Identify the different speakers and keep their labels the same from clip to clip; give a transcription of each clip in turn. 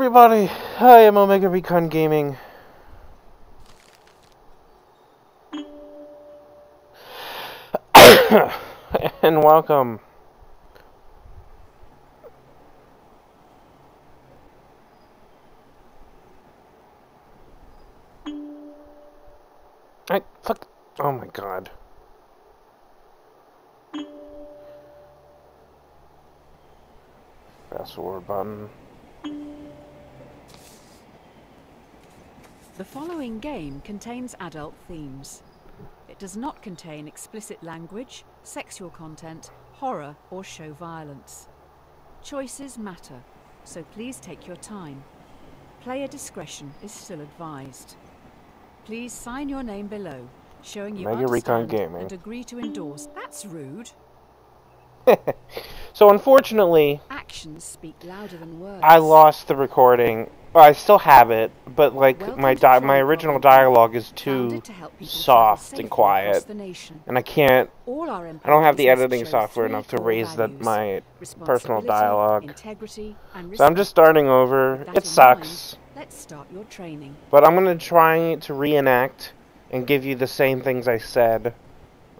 Speaker 1: everybody, I am Omega Recon Gaming. And welcome. Fuck. Oh my god. Fast forward button.
Speaker 2: The following game contains adult themes. It does not contain explicit language, sexual content, horror, or show violence. Choices matter, so please take your time. Player discretion is still advised. Please sign your name below, showing you
Speaker 1: Omega Recon
Speaker 2: understand
Speaker 1: Gaming.
Speaker 2: and agree to endorse. That's rude.
Speaker 1: So unfortunately,
Speaker 2: Actions speak louder than words.
Speaker 1: I lost the recording. Well, I still have it, but like
Speaker 2: Welcome
Speaker 1: my
Speaker 2: to Trolley
Speaker 1: my original
Speaker 2: Problem Club,
Speaker 1: dialogue is too
Speaker 2: founded to help people
Speaker 1: soft
Speaker 2: travel
Speaker 1: and
Speaker 2: safely across
Speaker 1: quiet,
Speaker 2: the nation.
Speaker 1: and I can't.
Speaker 2: All our
Speaker 1: I don't have the
Speaker 2: employees
Speaker 1: editing
Speaker 2: must show
Speaker 1: software
Speaker 2: three
Speaker 1: enough to
Speaker 2: core
Speaker 1: raise
Speaker 2: values:
Speaker 1: my personal
Speaker 2: responsibility,
Speaker 1: dialogue.
Speaker 2: integrity, and
Speaker 1: So I'm just
Speaker 2: respect.
Speaker 1: starting over.
Speaker 2: With that
Speaker 1: It
Speaker 2: in
Speaker 1: sucks,
Speaker 2: mind, let's start your training.
Speaker 1: but I'm gonna try to reenact and give you the same things I said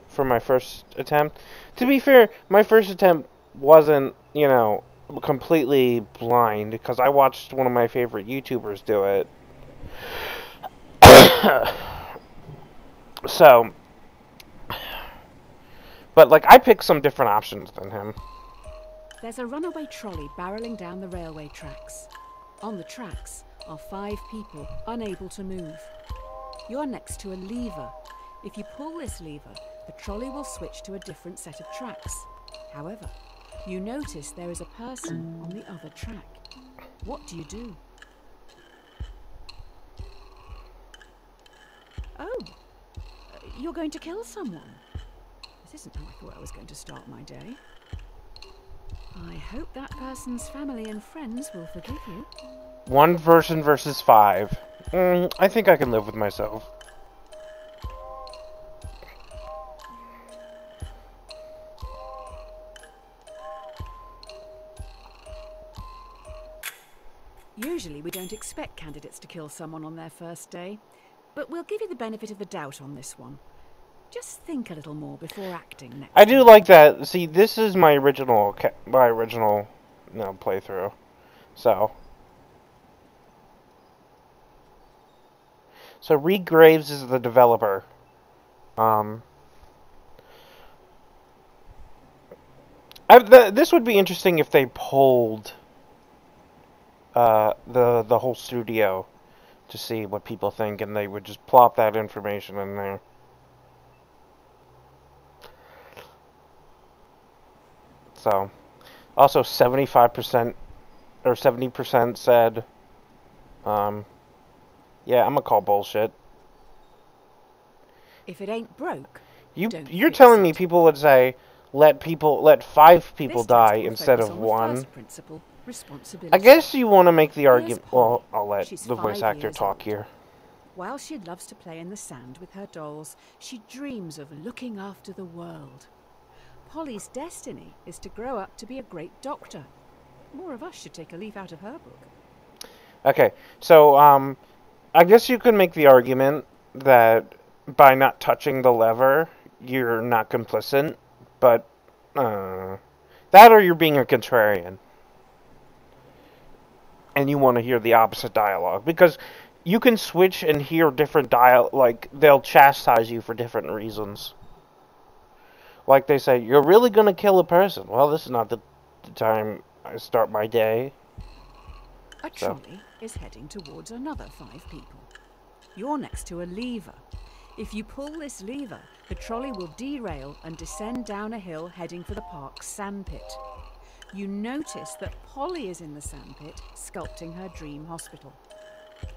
Speaker 1: for my first attempt. To be fair, my first attempt wasn't, you know, completely blind, because I watched one of my favorite YouTubers do it. So, but like I picked some different options than him.
Speaker 2: There's a runaway trolley barreling down the railway tracks. On the tracks are 5 people unable to move. You're next to a lever. If you pull this lever, the trolley will switch to a different set of tracks. However, you notice there is a person on the other track. What do you do? Oh, you're going to kill someone. This isn't how I thought I was going to start my day. I hope that person's family and friends will forgive you.
Speaker 1: One person versus 5. I think I can live with myself.
Speaker 2: Usually we don't expect candidates to kill someone on their first day, but we'll give you the benefit of the doubt on this one. Just think a little more before acting next
Speaker 1: I do
Speaker 2: time.
Speaker 1: like that. See, this is my original, playthrough. So Reed Graves is the developer. This would be interesting if they polled the whole studio to see what people think, and they would just plop that information in there. So, also 75% or 70% said, yeah, I'm gonna call bullshit.
Speaker 2: If it ain't broke, don't
Speaker 1: You're
Speaker 2: fix
Speaker 1: telling me
Speaker 2: it.
Speaker 1: people would say let 5 people
Speaker 2: This
Speaker 1: die
Speaker 2: test will
Speaker 1: instead
Speaker 2: focus
Speaker 1: of
Speaker 2: on the
Speaker 1: 1.
Speaker 2: first principle, responsibility.
Speaker 1: I guess you want to make the
Speaker 2: Here's
Speaker 1: argument.
Speaker 2: Polly.
Speaker 1: Well, I'll let
Speaker 2: She's
Speaker 1: the voice
Speaker 2: 5
Speaker 1: actor
Speaker 2: years
Speaker 1: talk
Speaker 2: old.
Speaker 1: here.
Speaker 2: While she loves to play in the sand with her dolls, she dreams of looking after the world. Polly's destiny is to grow up to be a great doctor. More of us should take a leaf out of her book.
Speaker 1: Okay, so I guess you could make the argument that by not touching the lever, you're not complicit, but that or you're being a contrarian, and you want to hear the opposite dialogue, because you can switch and hear different like they'll chastise you for different reasons. Like they say, you're really gonna kill a person. Well, this is not the time I start my day.
Speaker 2: A trolley is heading towards another 5 people. You're next to a lever. If you pull this lever, the trolley will derail and descend down a hill heading for the park's sandpit. You notice that Polly is in the sandpit, sculpting her dream hospital.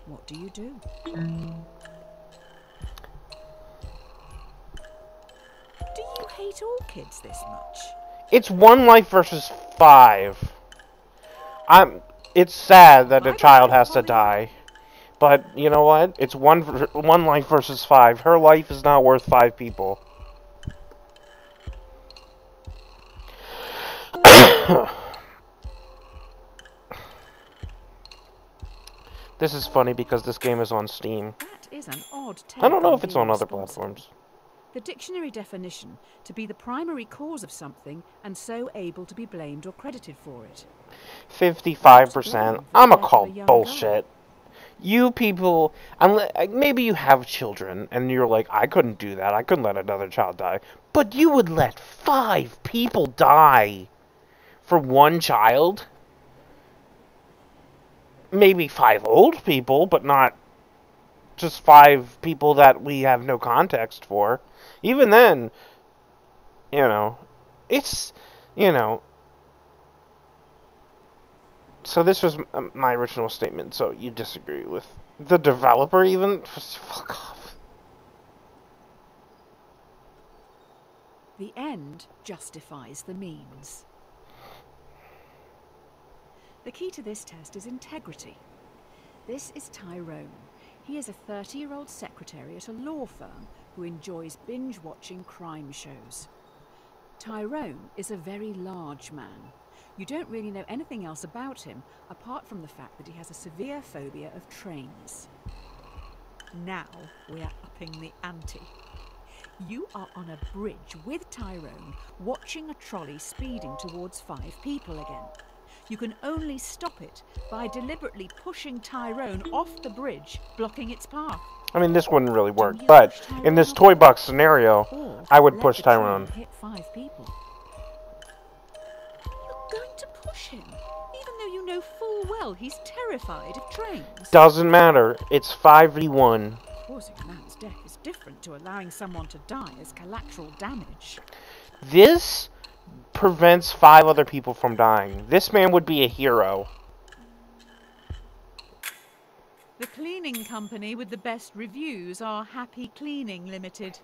Speaker 2: What do you do? Do you hate all kids this much?
Speaker 1: It's 1 life versus 5. It's sad that a child has to die, but you know what? It's one life versus 5. Her life is not worth 5 people. This is funny because this game is on Steam.
Speaker 2: That is an odd take.
Speaker 1: I don't know if it's
Speaker 2: being
Speaker 1: on other
Speaker 2: responsible.
Speaker 1: platforms.
Speaker 2: The dictionary definition: to be the primary cause of something and so able to be blamed or credited for it.
Speaker 1: 55%. I'm a call
Speaker 2: young
Speaker 1: bullshit. You people, maybe you have children, and you're like, I couldn't do that. I couldn't let another child die. But you would let 5 people die for one child? Maybe 5 old people, but not just 5 people that we have no context for. Even then, you know, it's, you know. So this was my original statement, so you disagree with the developer even? Fuck off.
Speaker 2: The end justifies the means. The key to this test is integrity. This is Tyrone. He is a 30-year-old secretary at a law firm who enjoys binge-watching crime shows. Tyrone is a very large man. You don't really know anything else about him, apart from the fact that he has a severe phobia of trains.
Speaker 3: Now we are upping the ante. You are on a bridge with Tyrone, watching a trolley speeding towards 5 people again. You can only stop it by deliberately pushing Tyrone off the bridge, blocking its path.
Speaker 1: I mean, this wouldn't really work, but in this toy box scenario, I would push Tyrone.
Speaker 2: Hit 5 people. You're going to push him, even though you know full well he's terrified of trains.
Speaker 1: Doesn't matter. It's 5v1.
Speaker 2: Causing a man's death is different to allowing someone to die as collateral damage.
Speaker 1: This prevents 5 other people from dying. This man would be a hero.
Speaker 3: The cleaning company with the best reviews are Happy Cleaning Limited.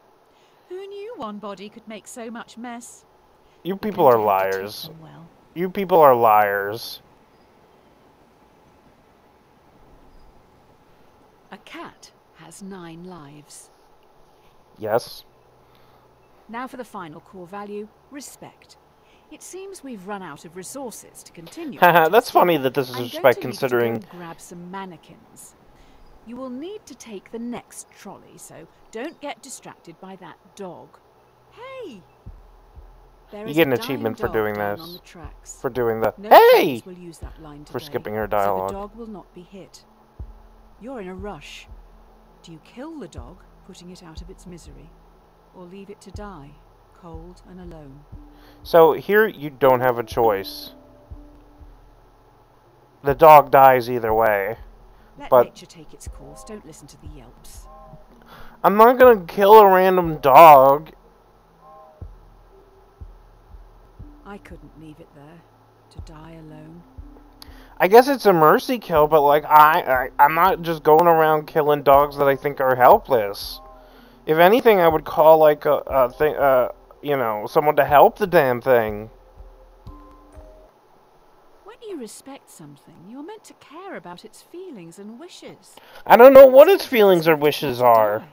Speaker 3: Who knew one body could make so much mess?
Speaker 1: You people are liars.
Speaker 3: Well.
Speaker 1: You people are liars.
Speaker 2: A cat has 9 lives.
Speaker 1: Yes.
Speaker 2: Now for the final core value, respect. It seems we've run out of resources to continue.
Speaker 1: Haha, that's funny that this is
Speaker 2: I'm
Speaker 1: respect
Speaker 2: going to
Speaker 1: considering...
Speaker 2: need you to go and grab some mannequins. You will need to take the next trolley, so don't get distracted by that dog. Hey! There
Speaker 1: You
Speaker 2: is
Speaker 1: get an
Speaker 2: a dying
Speaker 1: achievement for
Speaker 2: dog
Speaker 1: doing
Speaker 2: down
Speaker 1: this.
Speaker 2: on the tracks.
Speaker 1: For doing the...
Speaker 2: No
Speaker 1: Hey!
Speaker 2: trolleys will use that line
Speaker 1: For
Speaker 2: today,
Speaker 1: skipping her
Speaker 2: so
Speaker 1: dialogue.
Speaker 2: the dog will not be hit. You're in a rush. Do you kill the dog, putting it out of its misery, or leave it to die, cold and alone?
Speaker 1: So here you don't have a choice. The dog dies either way.
Speaker 2: Let
Speaker 1: But
Speaker 2: nature take its course. Don't listen to the yelps.
Speaker 1: I'm not gonna kill a random dog.
Speaker 2: I couldn't leave it there, to die alone.
Speaker 1: I guess it's a mercy kill, but like I'm not just going around killing dogs that I think are helpless. If anything, I would call like a thing, you know, someone to help the damn thing.
Speaker 2: When you respect something, you're meant to care about its feelings and wishes.
Speaker 1: I don't know what its feelings or wishes are.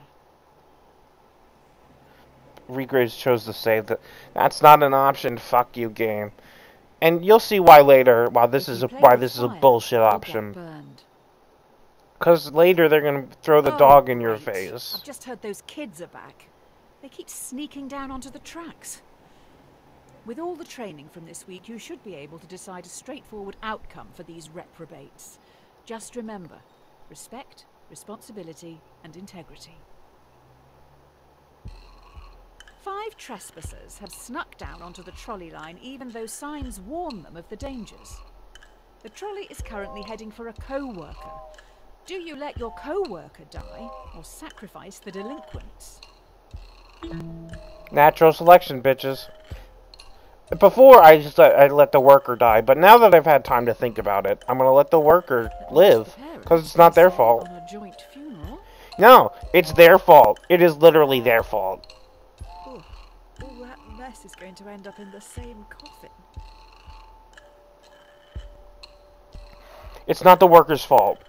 Speaker 1: Regraves chose to save that. That's not an option. Fuck you, game. And you'll see why later. Why this is a bullshit option. Because later they're gonna throw the dog in your face.
Speaker 2: I've just heard those kids are back. They keep sneaking down onto the tracks. With all the training from this week, you should be able to decide a straightforward outcome for these reprobates. Just remember, respect, responsibility, and integrity. 5 trespassers have snuck down onto the trolley line even though signs warn them of the dangers. The trolley is currently heading for a co-worker. Do you let your co-worker die or sacrifice the delinquents?
Speaker 1: Natural selection, bitches. Before, I let the worker die, but now that I've had time to think about it, I'm gonna let the worker live, because it's not their fault.
Speaker 2: On a joint funeral?
Speaker 1: No, it's their fault. It is literally their fault.
Speaker 3: Oh, all that mess is going to end up in the same coffin.
Speaker 1: It's not the worker's fault.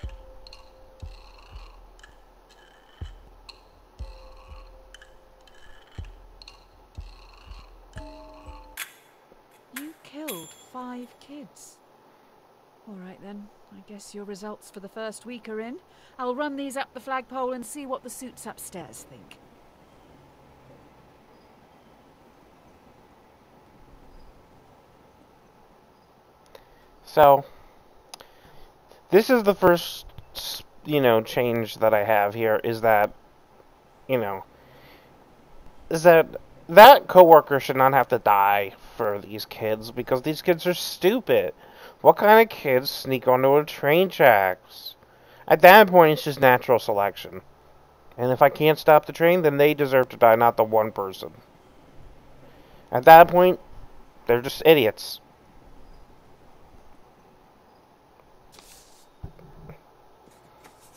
Speaker 2: You killed 5 kids. All right then. I guess your results for the first week are in. I'll run these up the flagpole and see what the suits upstairs think.
Speaker 1: So, this is the first, change that I have here is that, you know, is that coworker should not have to die for these kids because these kids are stupid. What kind of kids sneak onto a train tracks? At that point, it's just natural selection. And if I can't stop the train, then they deserve to die, not the one person. At that point, they're just idiots.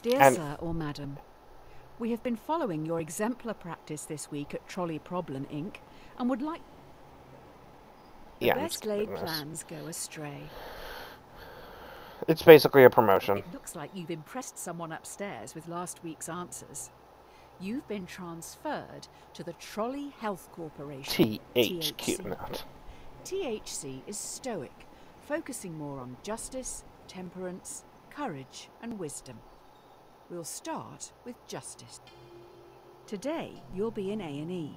Speaker 2: Dear Sir or Madam, we have been following your exemplar practice this week at Trolley Problem Inc. and would like... The best laid plans go astray.
Speaker 1: It's basically a promotion.
Speaker 2: It looks like you've impressed someone upstairs with last week's answers. You've been transferred to the Trolley Health Corporation.
Speaker 1: THQ, not.
Speaker 2: THC is stoic, focusing more on justice, temperance, courage, and wisdom. We'll start with justice. Today, you'll be in A&E.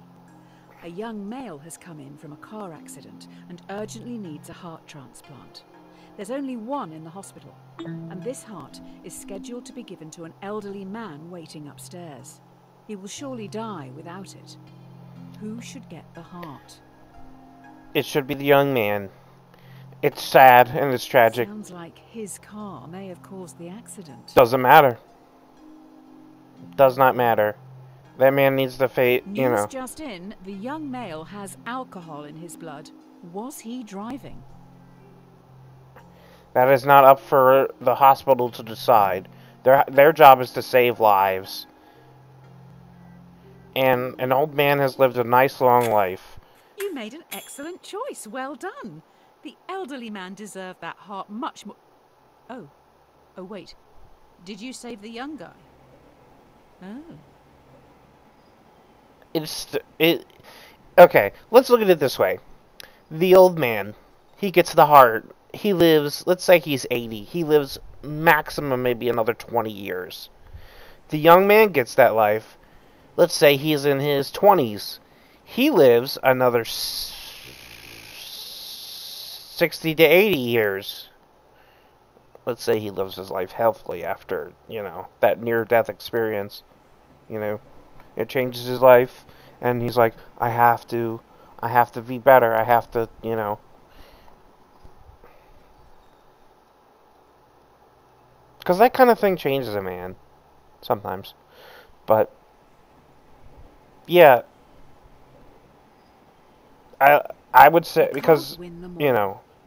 Speaker 2: A young male has come in from a car accident and urgently needs a heart transplant. There's only one in the hospital, and this heart is scheduled to be given to an elderly man waiting upstairs. He will surely die without it. Who should get the heart?
Speaker 1: It should be the young man. It's sad and it's tragic.
Speaker 2: Sounds like his car may have caused the accident.
Speaker 1: Doesn't matter. Does not matter. That man needs the fate,
Speaker 2: News just in, the young male has alcohol in his blood. Was he driving?
Speaker 1: That is not up for the hospital to decide. Their job is to save lives. And an old man has lived a nice long life.
Speaker 3: You made an excellent choice. Well done. The elderly man deserved that heart much more... Oh, wait. Did you save the young guy? Oh.
Speaker 1: Okay, let's look at it this way. The old man, he gets the heart. He lives, let's say he's 80. He lives maximum maybe another 20 years. The young man gets that life. Let's say he's in his 20s. He lives another 60 to 80 years. Let's say he lives his life healthily after, that near-death experience. It changes his life, and he's like, I have to be better. I have to, Because that kind of thing changes a man. Sometimes. But, yeah. I would say, because,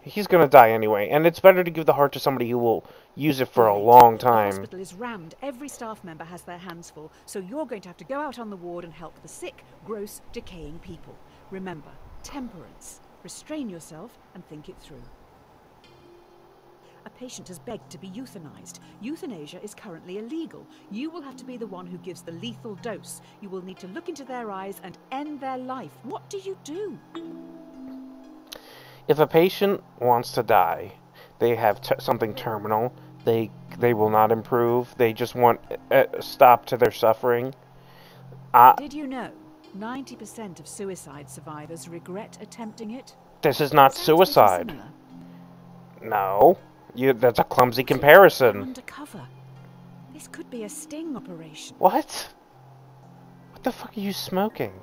Speaker 1: he's going to die anyway. And it's better to give the heart to somebody who will use it for a long time.
Speaker 3: The hospital is rammed. Every staff member has their hands full. So you're going to have to go out on the ward and help the sick, gross, decaying people. Remember, temperance. Restrain yourself and think it through. A patient has begged to be euthanized. Euthanasia is currently illegal. You will have to be the one who gives the lethal dose. You will need to look into their eyes and end their life. What do you do?
Speaker 1: If a patient wants to die, they have something terminal, they will not improve, they just want a stop to their suffering.
Speaker 3: Did you know 90% of suicide survivors regret attempting it?
Speaker 1: This is not suicide. No. That's a clumsy comparison.
Speaker 3: Undercover. This could be a sting operation.
Speaker 1: What? What the fuck are you smoking?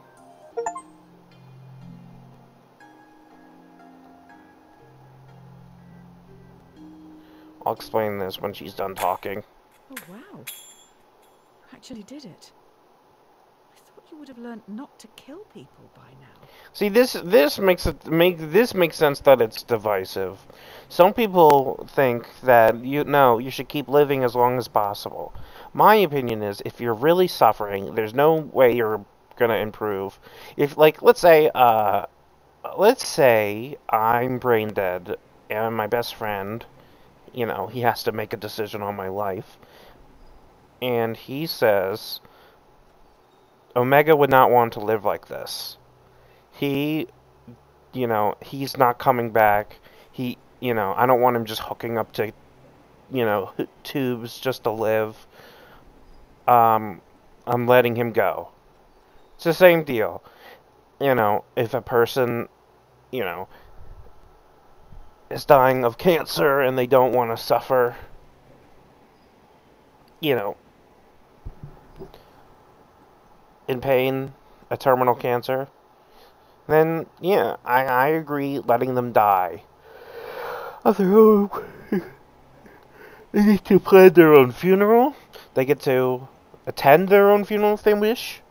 Speaker 1: I'll explain this when she's done talking.
Speaker 3: Oh wow. Actually did it. I thought you would have learned not to kill people by now.
Speaker 1: See, this makes sense that it's divisive. Some people think that you should keep living as long as possible. My opinion is, if you're really suffering, there's no way you're gonna improve. If, like, let's say I'm brain dead and my best friend, he has to make a decision on my life, and he says Omega would not want to live like this. He's not coming back. I don't want him just hooking up to tubes just to live, I'm letting him go. It's the same deal. If a person, you know, is dying of cancer and they don't want to suffer, you know, in pain, a terminal cancer, then, yeah, I agree letting them die. Other own, they get to plan their own funeral. They get to attend their own funeral if they wish.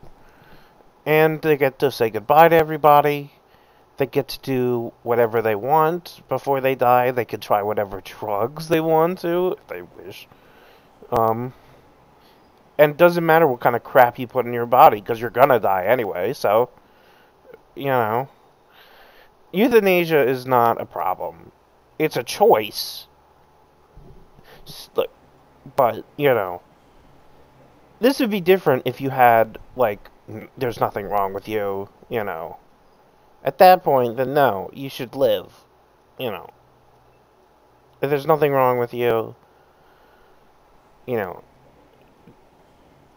Speaker 1: And they get to say goodbye to everybody. They get to do whatever they want before they die. They can try whatever drugs they want to, if they wish. And it doesn't matter what kind of crap you put in your body, because you're gonna die anyway, so, euthanasia is not a problem. It's a choice. But, this would be different if you had, there's nothing wrong with you, At that point, then no, you should live, If there's nothing wrong with you,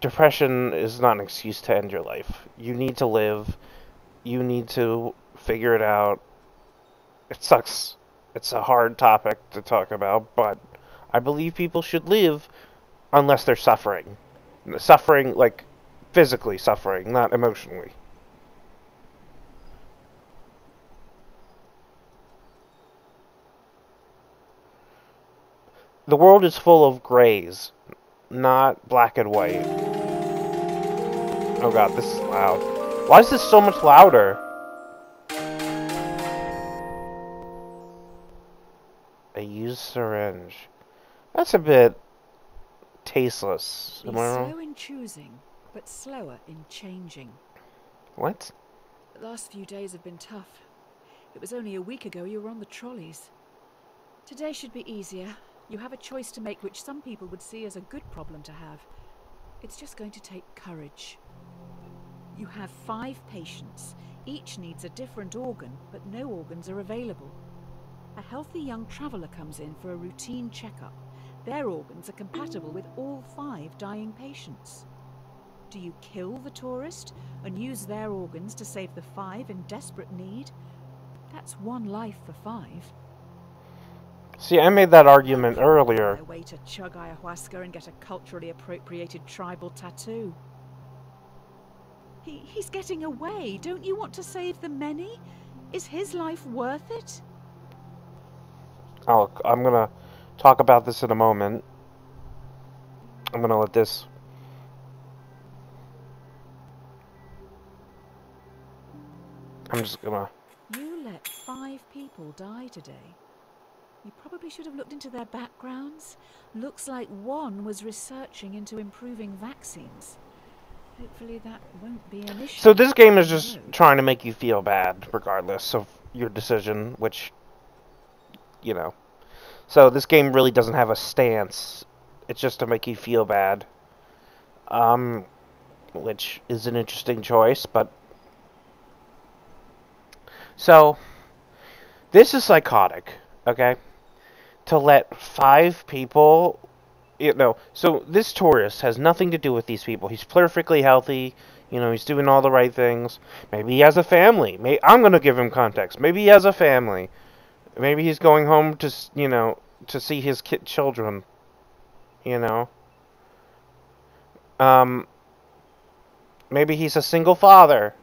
Speaker 1: depression is not an excuse to end your life. You need to live. You need to figure it out. It sucks. It's a hard topic to talk about, but I believe people should live unless they're suffering. Suffering, physically suffering, not emotionally. The world is full of grays, not black and white. Oh god, this is loud. Why is this so much louder? A used syringe. That's a bit tasteless.
Speaker 2: Be
Speaker 1: Am I wrong?
Speaker 2: slow in choosing, but slower in changing.
Speaker 1: What?
Speaker 2: The last few days have been tough. It was only a week ago you were on the trolleys. Today should be easier. You have a choice to make which some people would see as a good problem to have. It's just going to take courage. You have 5 patients. Each needs a different organ, but no organs are available. A healthy young traveller comes in for a routine checkup. Their organs are compatible with all 5 dying patients. Do you kill the tourist and use their organs to save the 5 in desperate need? That's 1 life for 5.
Speaker 1: See, I made that argument earlier.
Speaker 2: A way to chug ayahuasca and get a culturally appropriated tribal tattoo. He's getting away. Don't you want to save the many? Is his life worth it?
Speaker 1: I'm gonna talk about this in a moment. I'm gonna let this... I'm just gonna...
Speaker 2: You let 5 people die today. You probably should have looked into their backgrounds. Looks like one was researching into improving vaccines. Hopefully that won't be an issue.
Speaker 1: So this game is just trying to make you feel bad, regardless of your decision, which, So this game really doesn't have a stance. It's just to make you feel bad. Which is an interesting choice, but... So, this is psychotic, okay? To let 5 people... So this tourist has nothing to do with these people. He's perfectly healthy. He's doing all the right things. Maybe he has a family. I'm going to give him context. Maybe he has a family. Maybe he's going home to, to see his children. Maybe he's a single father.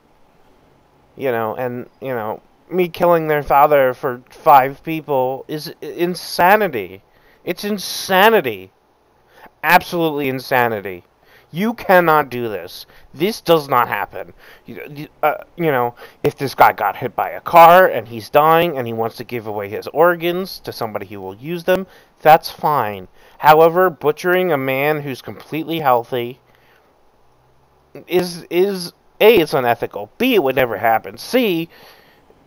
Speaker 1: Me killing their father for 5 people is insanity. It's insanity. Absolutely insanity. You cannot do this. This does not happen. If this guy got hit by a car and he's dying and he wants to give away his organs to somebody who will use them, that's fine. However, butchering a man who's completely healthy is A, it's unethical. B, it would never happen. C,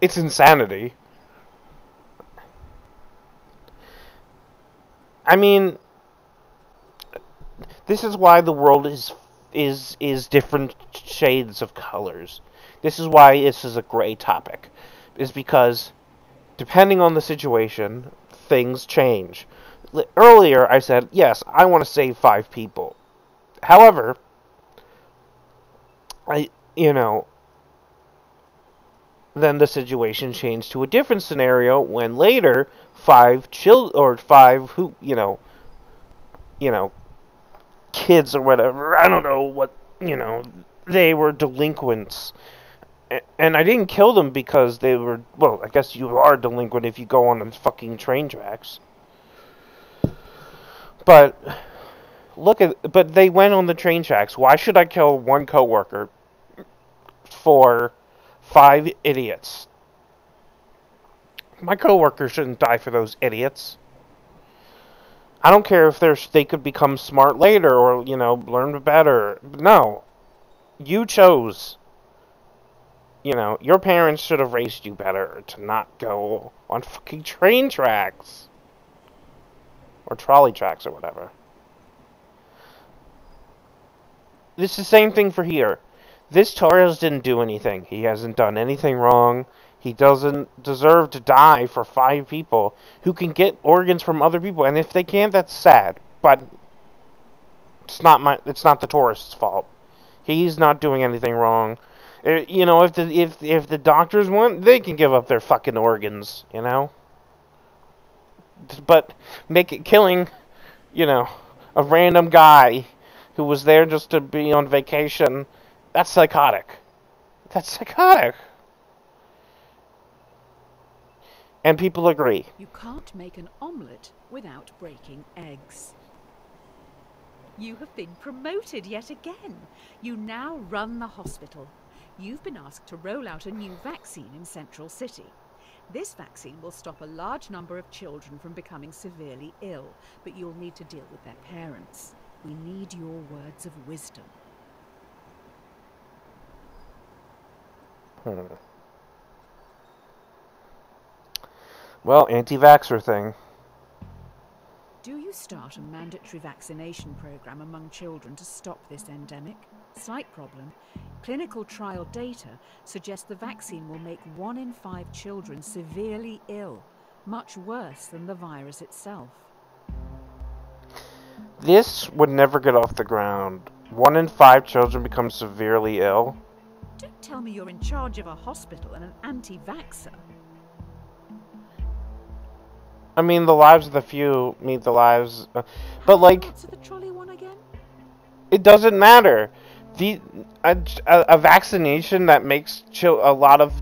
Speaker 1: it's insanity. I mean, this is why the world is different shades of colors. This is why this is a gray topic. Is because depending on the situation, things change. earlier I said, yes, I want to save 5 people. However, then the situation changed to a different scenario when later 5 kids or whatever, I don't know what, they were delinquents. And I didn't kill them because they were, well, I guess you are delinquent if you go on the fucking train tracks. But but they went on the train tracks. Why should I kill one coworker for 5 idiots? My coworker shouldn't die for those idiots. I don't care if they could become smart later or, learn better. No. You chose. Your parents should have raised you better to not go on fucking train tracks. Or trolley tracks or whatever. It's the same thing for here. This Torres didn't do anything. He hasn't done anything wrong. He doesn't deserve to die for 5 people who can get organs from other people. And if they can't, that's sad. But it's not the tourist's fault. He's not doing anything wrong. If the doctors want, they can give up their fucking organs, But killing, a random guy who was there just to be on vacation, that's psychotic. That's psychotic. And people agree.
Speaker 2: You can't make an omelette without breaking eggs.
Speaker 3: You have been promoted yet again. You now run the hospital. You've been asked to roll out a new vaccine in Central City. This vaccine will stop a large number of children from becoming severely ill, but you'll need to deal with their parents. We need your words of wisdom.
Speaker 1: Well, anti-vaxxer thing.
Speaker 2: Do you start a mandatory vaccination program among children to stop this endemic? Slight problem. Clinical trial data suggest the vaccine will make 1 in 5 children severely ill, much worse than the virus itself.
Speaker 1: This would never get off the ground. 1 in 5 children become severely ill.
Speaker 3: Don't tell me you're in charge of a hospital and an anti-vaxxer.
Speaker 1: I mean, the lives of the few meet the lives... but, like...
Speaker 3: Answer the trolley one again?
Speaker 1: It doesn't matter. A vaccination that makes a lot of...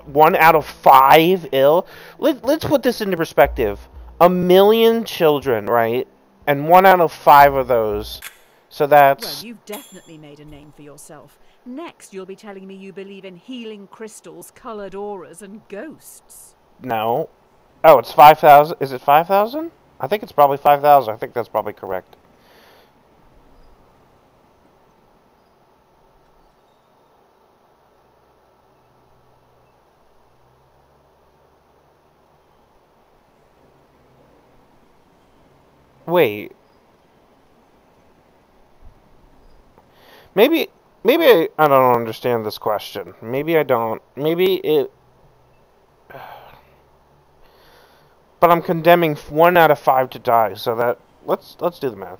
Speaker 1: 1 out of 5 ill... Let's put this into perspective. 1 million children, right? And 1 out of 5 of those. So that's...
Speaker 3: Well, you've definitely made a name for yourself. Next, you'll be telling me you believe in healing crystals, coloured auras, and ghosts.
Speaker 1: No. Oh, it's 5,000? Is it 5,000? I think it's probably 5,000. I think that's probably correct. Wait. Maybe I don't understand this question. Maybe I don't. Maybe it... But I'm condemning 1 out of 5 to die, so that... Let's do the math.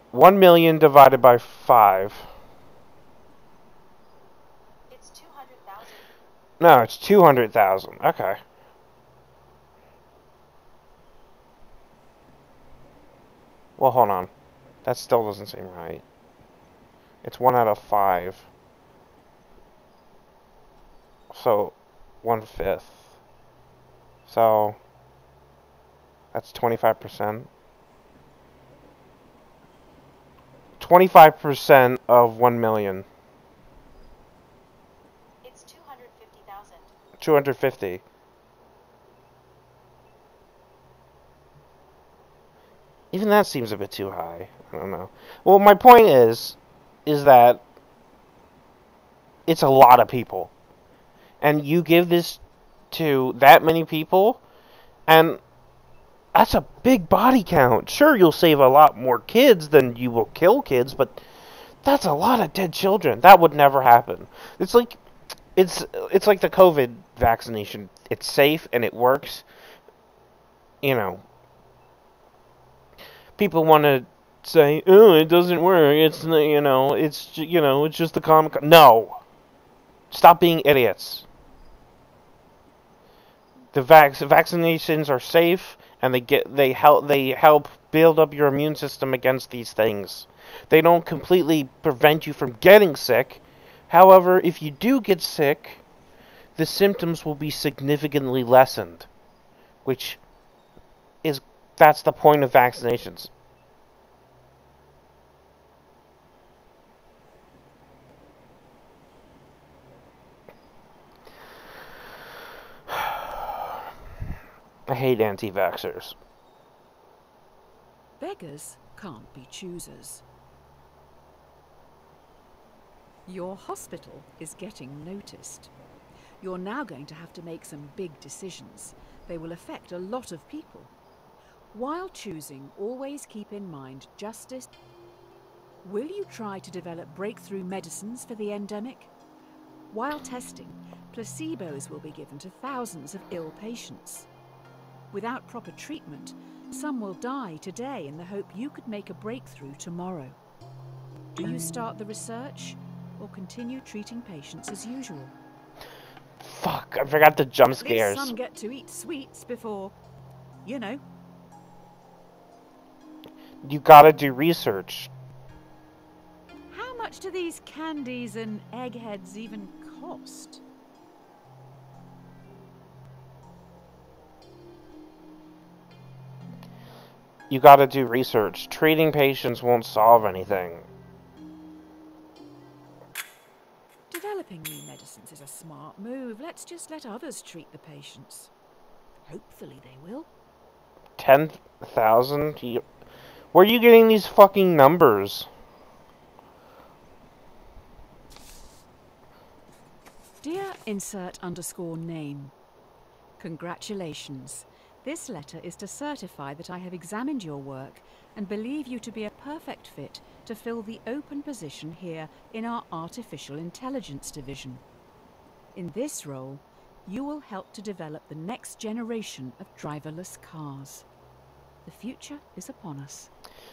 Speaker 1: 1 million divided by 5.
Speaker 4: It's 200,000.
Speaker 1: No, it's 200,000. Okay. Well, hold on. That still doesn't seem right. It's 1 out of 5. So, 1/5. So... That's 25%. 25% of 1 million.
Speaker 4: It's 250,000.
Speaker 1: 250. Even that seems a bit too high. I don't know. Well, my point is that it's a lot of people. And you give this to that many people, and that's a big body count. Sure, you'll save a lot more kids than you will kill kids, but that's a lot of dead children. That would never happen. It's like the COVID vaccination. It's safe and it works. people want to say, "Oh, it doesn't work. It's it's just the comic." No, stop being idiots. The vaccinations are safe, and they help build up your immune system against these things. They don't completely prevent you from getting sick. However, if you do get sick, the symptoms will be significantly lessened, which that's the point of vaccinations. I hate anti-vaxxers.
Speaker 2: Beggars can't be choosers. Your hospital is getting noticed. You're now going to have to make some big decisions. They will affect a lot of people. While choosing, always keep in mind justice. Will you try to develop breakthrough medicines for the endemic? While testing, placebos will be given to thousands of ill patients. Without proper treatment, some will die today in the hope you could make a breakthrough tomorrow. Do you start the research or continue treating patients as usual?
Speaker 1: Fuck, I forgot the jump
Speaker 3: At least
Speaker 1: scares.
Speaker 3: some get to eat sweets before, you know.
Speaker 1: You gotta do research.
Speaker 3: How much do these candies and eggheads even cost?
Speaker 1: You gotta do research. Treating patients won't solve anything.
Speaker 2: Developing new medicines is a smart move. Let's just let others treat the patients. Hopefully they will.
Speaker 1: 10,000? Where are you getting these fucking numbers?
Speaker 2: Dear insert_name. Congratulations. This letter is to certify that I have examined your work and believe you to be a perfect fit to fill the open position here in our Artificial Intelligence Division. In this role, you will help to develop the next generation of driverless cars. The future is upon us.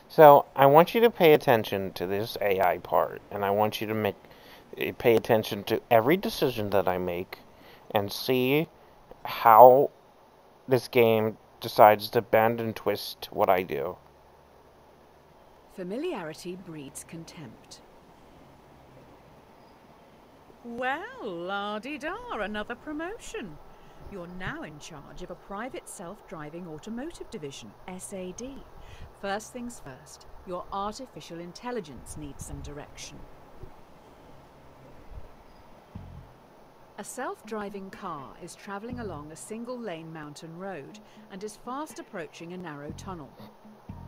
Speaker 1: So, I want you to pay attention to this AI part, and I want you to pay attention to every decision that I make, and see how this game decides to bend and twist what I do.
Speaker 2: Familiarity breeds contempt.
Speaker 3: Well, la-di-da, another promotion. You're now in charge of a private self-driving automotive division, SAD. First things first, your artificial intelligence needs some direction.
Speaker 2: A self-driving car is travelling along a single-lane mountain road and is fast approaching a narrow tunnel.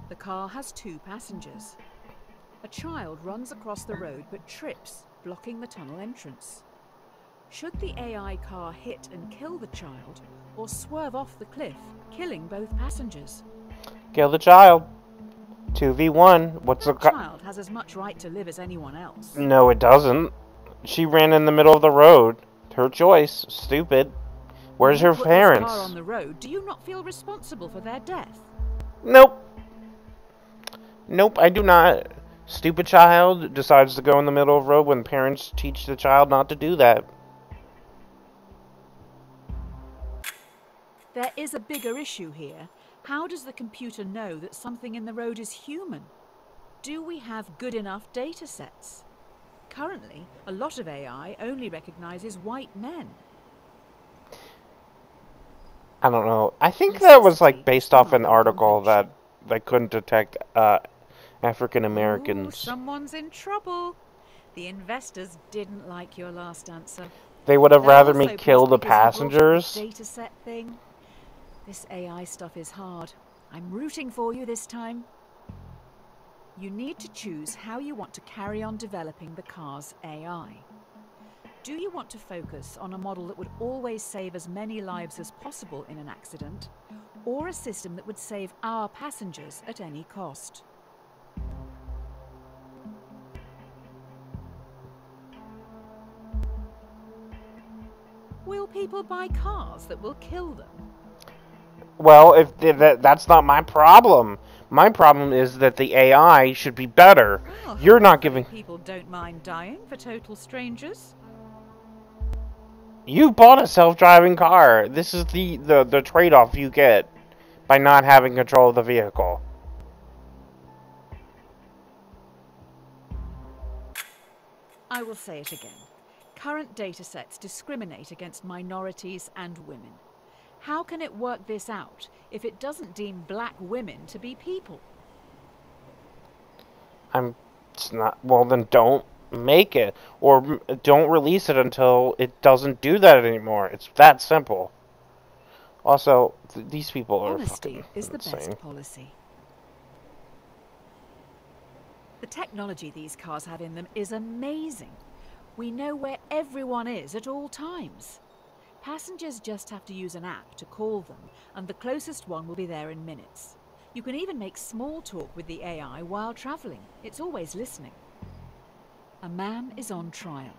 Speaker 2: The car has 2 passengers. A child runs across the road but trips, blocking the tunnel entrance. Should the AI car hit and kill the child, or swerve off the cliff, killing both passengers?
Speaker 1: Kill the child. 2v1. What's
Speaker 3: The
Speaker 1: the
Speaker 3: child has as much right to live as anyone else.
Speaker 1: No, it doesn't. She ran in the middle of the road. Her choice. Stupid. Where's her
Speaker 3: You put
Speaker 1: parents?
Speaker 3: this car on the road. Do you not feel responsible for their death?
Speaker 1: Nope. Nope, I do not. Stupid child decides to go in the middle of the road when parents teach the child not to do that.
Speaker 3: There is a bigger issue here. How does the computer know that something in the road is human? Do we have good enough data sets? Currently, a lot of AI only recognizes white men.
Speaker 1: I don't know. I think that was like based off an
Speaker 3: Necessity is
Speaker 1: article that
Speaker 3: convention.
Speaker 1: they couldn't detect African
Speaker 3: Ooh,
Speaker 1: Americans.
Speaker 3: someone's in trouble. The investors didn't like your last answer.
Speaker 1: They would have
Speaker 3: They'll
Speaker 1: rather
Speaker 3: also
Speaker 1: me
Speaker 3: be
Speaker 1: kill
Speaker 3: as
Speaker 1: the
Speaker 3: big as you brought up
Speaker 1: passengers.
Speaker 3: the data set thing. This AI stuff is hard. I'm rooting for you this time. You need to choose how you want to carry on developing the car's AI. Do you want to focus on a model that would always save as many lives as possible in an accident, or a system that would save our passengers at any cost? Will people buy cars that will kill them?
Speaker 1: Well, if that's not my problem. My problem is that the AI should be better.
Speaker 3: Well,
Speaker 1: You're not
Speaker 3: hopefully
Speaker 1: giving...
Speaker 3: people don't mind dying for total strangers.
Speaker 1: You bought a self-driving car. This is the trade-off you get by not having control of the vehicle.
Speaker 3: I will say it again. Current datasets discriminate against minorities and women. How can it work this out if it doesn't deem black women to be people?
Speaker 1: It's not... Well, then don't make it. Or don't release it until it doesn't do that anymore. It's that simple. Also, these people are
Speaker 2: Honesty
Speaker 1: fucking
Speaker 2: is the
Speaker 1: insane.
Speaker 2: best policy.
Speaker 3: The technology these cars have in them is amazing. We know where everyone is at all times. Passengers just have to use an app to call them, and the closest one will be there in minutes. You can even make small talk with the AI while travelling. It's always listening.
Speaker 2: A man is on trial.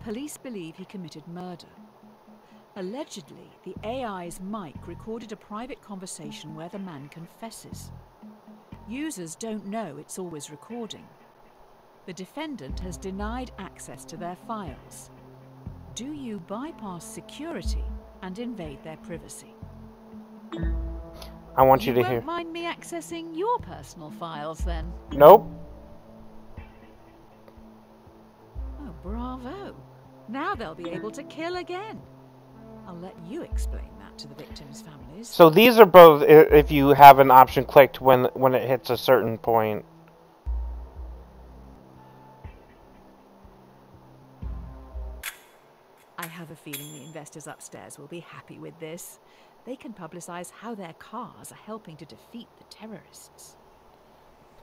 Speaker 2: Police believe he committed murder. Allegedly, the AI's mic recorded a private conversation where the man confesses. Users don't know it's always recording. The defendant has denied access to their files. Do you bypass security and invade their privacy?
Speaker 1: I want you to
Speaker 3: won't
Speaker 1: hear...
Speaker 3: mind me accessing your personal files then?
Speaker 1: Nope.
Speaker 3: Oh, bravo. Now they'll be able to kill again. I'll let you explain that to the victims' families.
Speaker 1: So these are both if you have an option clicked when it hits a certain point.
Speaker 3: I have a feeling the investors upstairs will be happy with this. They can publicize how their cars are helping to defeat the terrorists.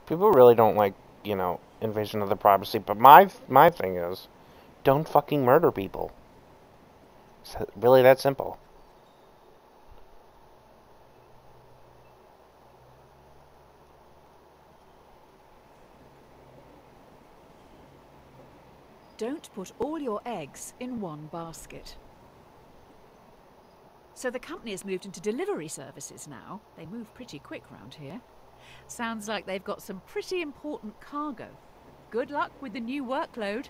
Speaker 1: People really don't like, invasion of the privacy, but my thing is, don't fucking murder people. It's really that simple.
Speaker 2: Don't put all your eggs in one basket.
Speaker 3: So the company has moved into delivery services now. They move pretty quick round here. Sounds like they've got some pretty important cargo. Good luck with the new workload.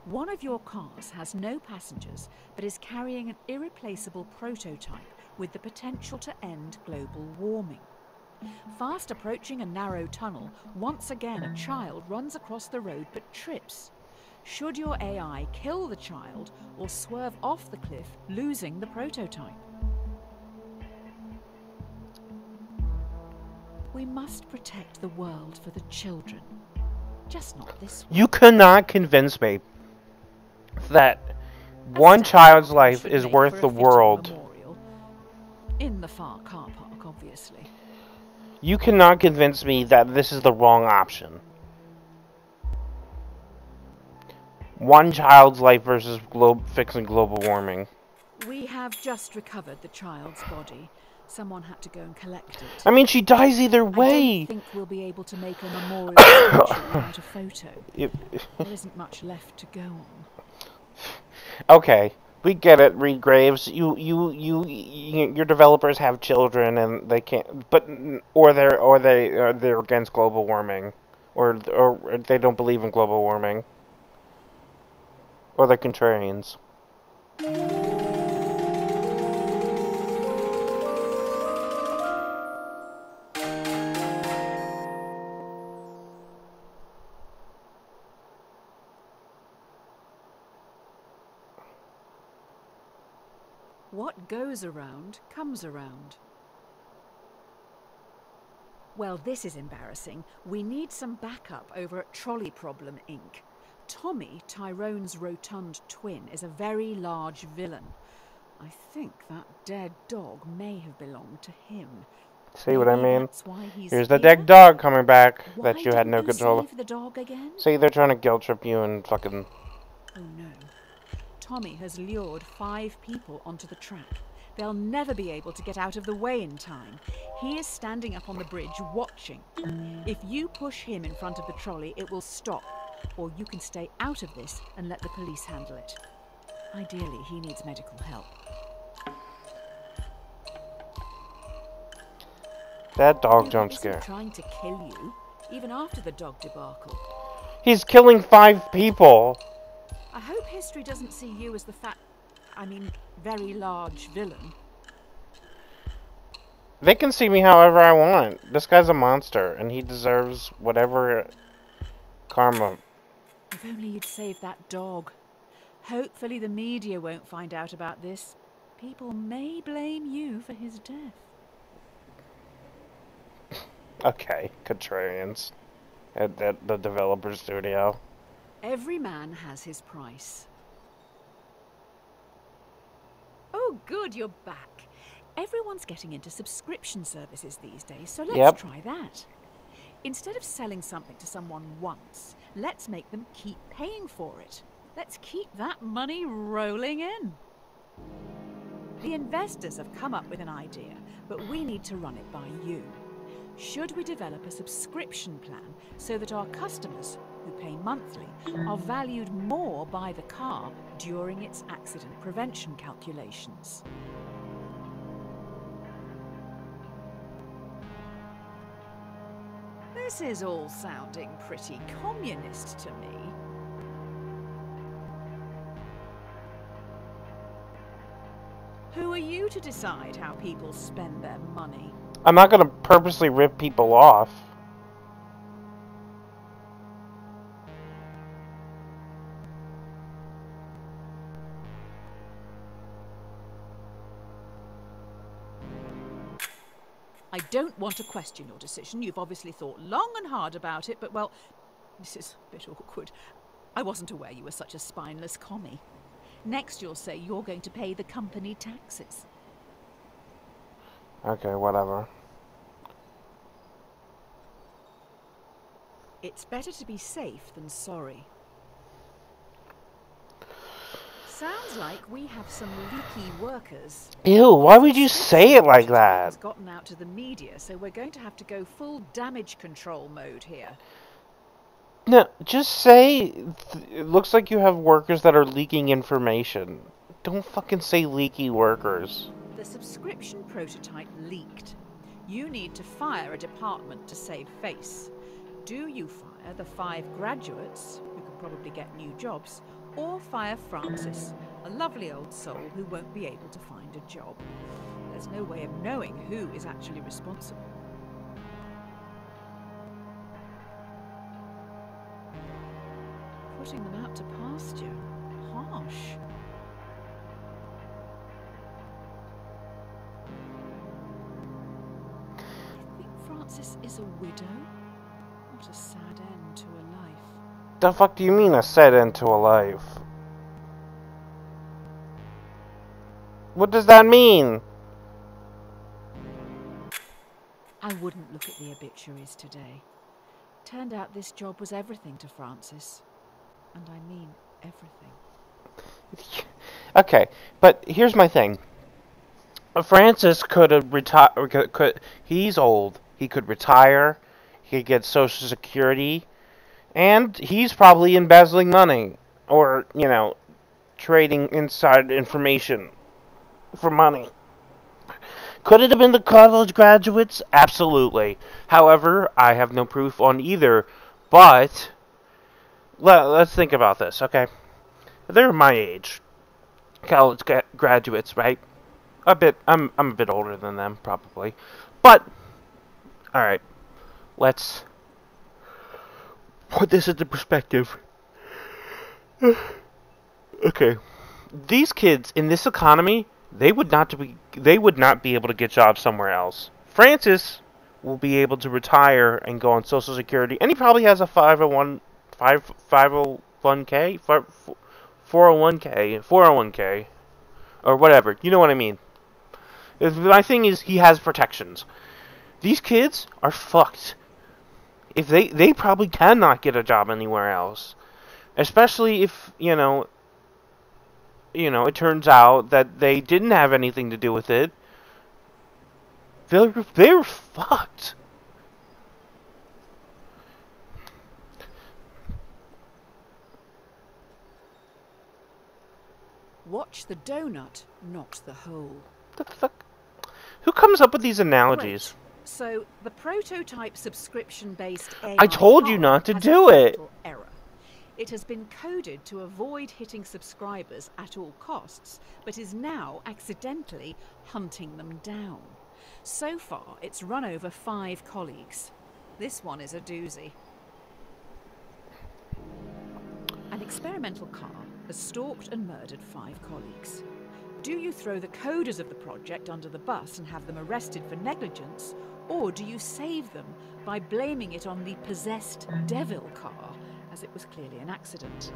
Speaker 2: One of your cars has no passengers, but is carrying an irreplaceable prototype with the potential to end global warming. Fast approaching a narrow tunnel, once again a child runs across the road but trips. Should your AI kill the child or swerve off the cliff, losing the prototype? We must protect the world for the children. Just not this one.
Speaker 1: You cannot convince me that one child's life is worth the world.
Speaker 3: Memorial. In the far car park, obviously.
Speaker 1: You cannot convince me that this is the wrong option. One child's life versus fixing global warming.
Speaker 2: We have just recovered the child's body. Someone had to go and collect it.
Speaker 1: I mean, she dies either
Speaker 2: I
Speaker 1: way.
Speaker 2: don't think we'll be able to make a memorial statue without a photo. There isn't much left to go on.
Speaker 1: Okay, we get it, Reed Graves. Your developers have children and they can't, or they're against global warming, or they don't believe in global warming, or they're contrarians.
Speaker 2: What goes around comes around. Well, this is embarrassing. We need some backup over at Trolley Problem, Inc. Tommy, Tyrone's rotund twin, is a very large villain. I think that dead dog may have belonged to him.
Speaker 1: See what I
Speaker 2: Maybe
Speaker 1: mean?
Speaker 2: that's why he's
Speaker 1: Here's the
Speaker 2: here?
Speaker 1: dead dog coming back
Speaker 2: Why
Speaker 1: that you had no
Speaker 2: didn't
Speaker 1: control of.
Speaker 2: save the dog again?
Speaker 1: See, they're trying to guilt trip you and fucking...
Speaker 2: Oh no. Tommy has lured 5 people onto the track. They'll never be able to get out of the way in time. He is standing up on the bridge watching. If you push him in front of the trolley, it will stop. Or you can stay out of this and let the police handle it. Ideally, he needs medical help.
Speaker 1: That dog
Speaker 2: Nobody
Speaker 1: jump
Speaker 2: isn't
Speaker 1: scare.
Speaker 2: trying to kill you, even after the dog debacle.
Speaker 1: He's killing 5 people.
Speaker 2: I hope history doesn't see you as the very large villain.
Speaker 1: They can see me however I want. This guy's a monster, and he deserves whatever karma.
Speaker 2: If only you'd saved that dog. Hopefully the media won't find out about this. People may blame you for his death.
Speaker 1: Okay, contrarians at the developer studio.
Speaker 2: Every man has his price. Oh, good, you're back. Everyone's getting into subscription services these days, so let's try that. Instead of selling something to someone once, let's make them keep paying for it. Let's keep that money rolling in. The investors have come up with an idea, but we need to run it by you. Should we develop a subscription plan so that our customers, who pay monthly, are valued more by the car during its accident prevention calculations? This is all sounding pretty communist to me. Who are you to decide how people spend their money?
Speaker 1: I'm not going to purposely rip people off.
Speaker 2: I don't want to question your decision. You've obviously thought long and hard about it, but well, this is a bit awkward. I wasn't aware you were such a spineless commie. Next you'll say you're going to pay the company taxes.
Speaker 1: Okay, whatever.
Speaker 2: It's better to be safe than sorry. Sounds like we have some leaky workers.
Speaker 1: Ew, why would you say it like that?
Speaker 2: It's gotten out to the media, so we're going to have to go full damage control mode here.
Speaker 1: No, just say it looks like you have workers that are leaking information. Don't fucking say leaky workers.
Speaker 2: The subscription prototype leaked. You need to fire a department to save face. Do you fire the 5 graduates, who could probably get new jobs, or fire Francis, a lovely old soul who won't be able to find a job? There's no way of knowing who is actually responsible. Putting them out to pasture. Harsh. I think Francis is a widow. What a sad end to a life.
Speaker 1: The fuck do you mean a set end to a life? What does that mean?
Speaker 2: I wouldn't look at the obituaries today. Turned out this job was everything to Francis. And I mean everything.
Speaker 1: Okay, but here's my thing. Francis could have retired. He's old. He could retire. He could get Social Security. And he's probably embezzling money. Or, you know, trading inside information for money. Could it have been the college graduates? Absolutely. However, I have no proof on either. But let's think about this, okay? They're my age. College graduates, right? I'm a bit older than them, probably. But, alright. Let's put this into perspective. Okay. These kids, in this economy, they would not be able to get jobs somewhere else. Francis will be able to retire and go on Social Security, and he probably has a 501k, 401k, or whatever. You know what I mean. My thing is, he has protections. These kids are fucked. If they probably cannot get a job anywhere else, especially if it turns out that they didn't have anything to do with it. They're fucked.
Speaker 2: Watch the donut, not the hole.
Speaker 1: What the fuck? Who comes up with these analogies?
Speaker 3: So, the prototype subscription-based AI
Speaker 1: I told you
Speaker 3: car
Speaker 1: not to
Speaker 3: has
Speaker 1: do
Speaker 3: a
Speaker 1: it.
Speaker 3: fatal error. It has been coded to avoid hitting subscribers at all costs, but is now accidentally hunting them down. So far, it's run over 5 colleagues. This one is a doozy. An experimental car has stalked and murdered 5 colleagues. Do you throw the coders of the project under the bus and have them arrested for negligence, or do you save them by blaming it on the possessed devil car, as it was clearly an accident?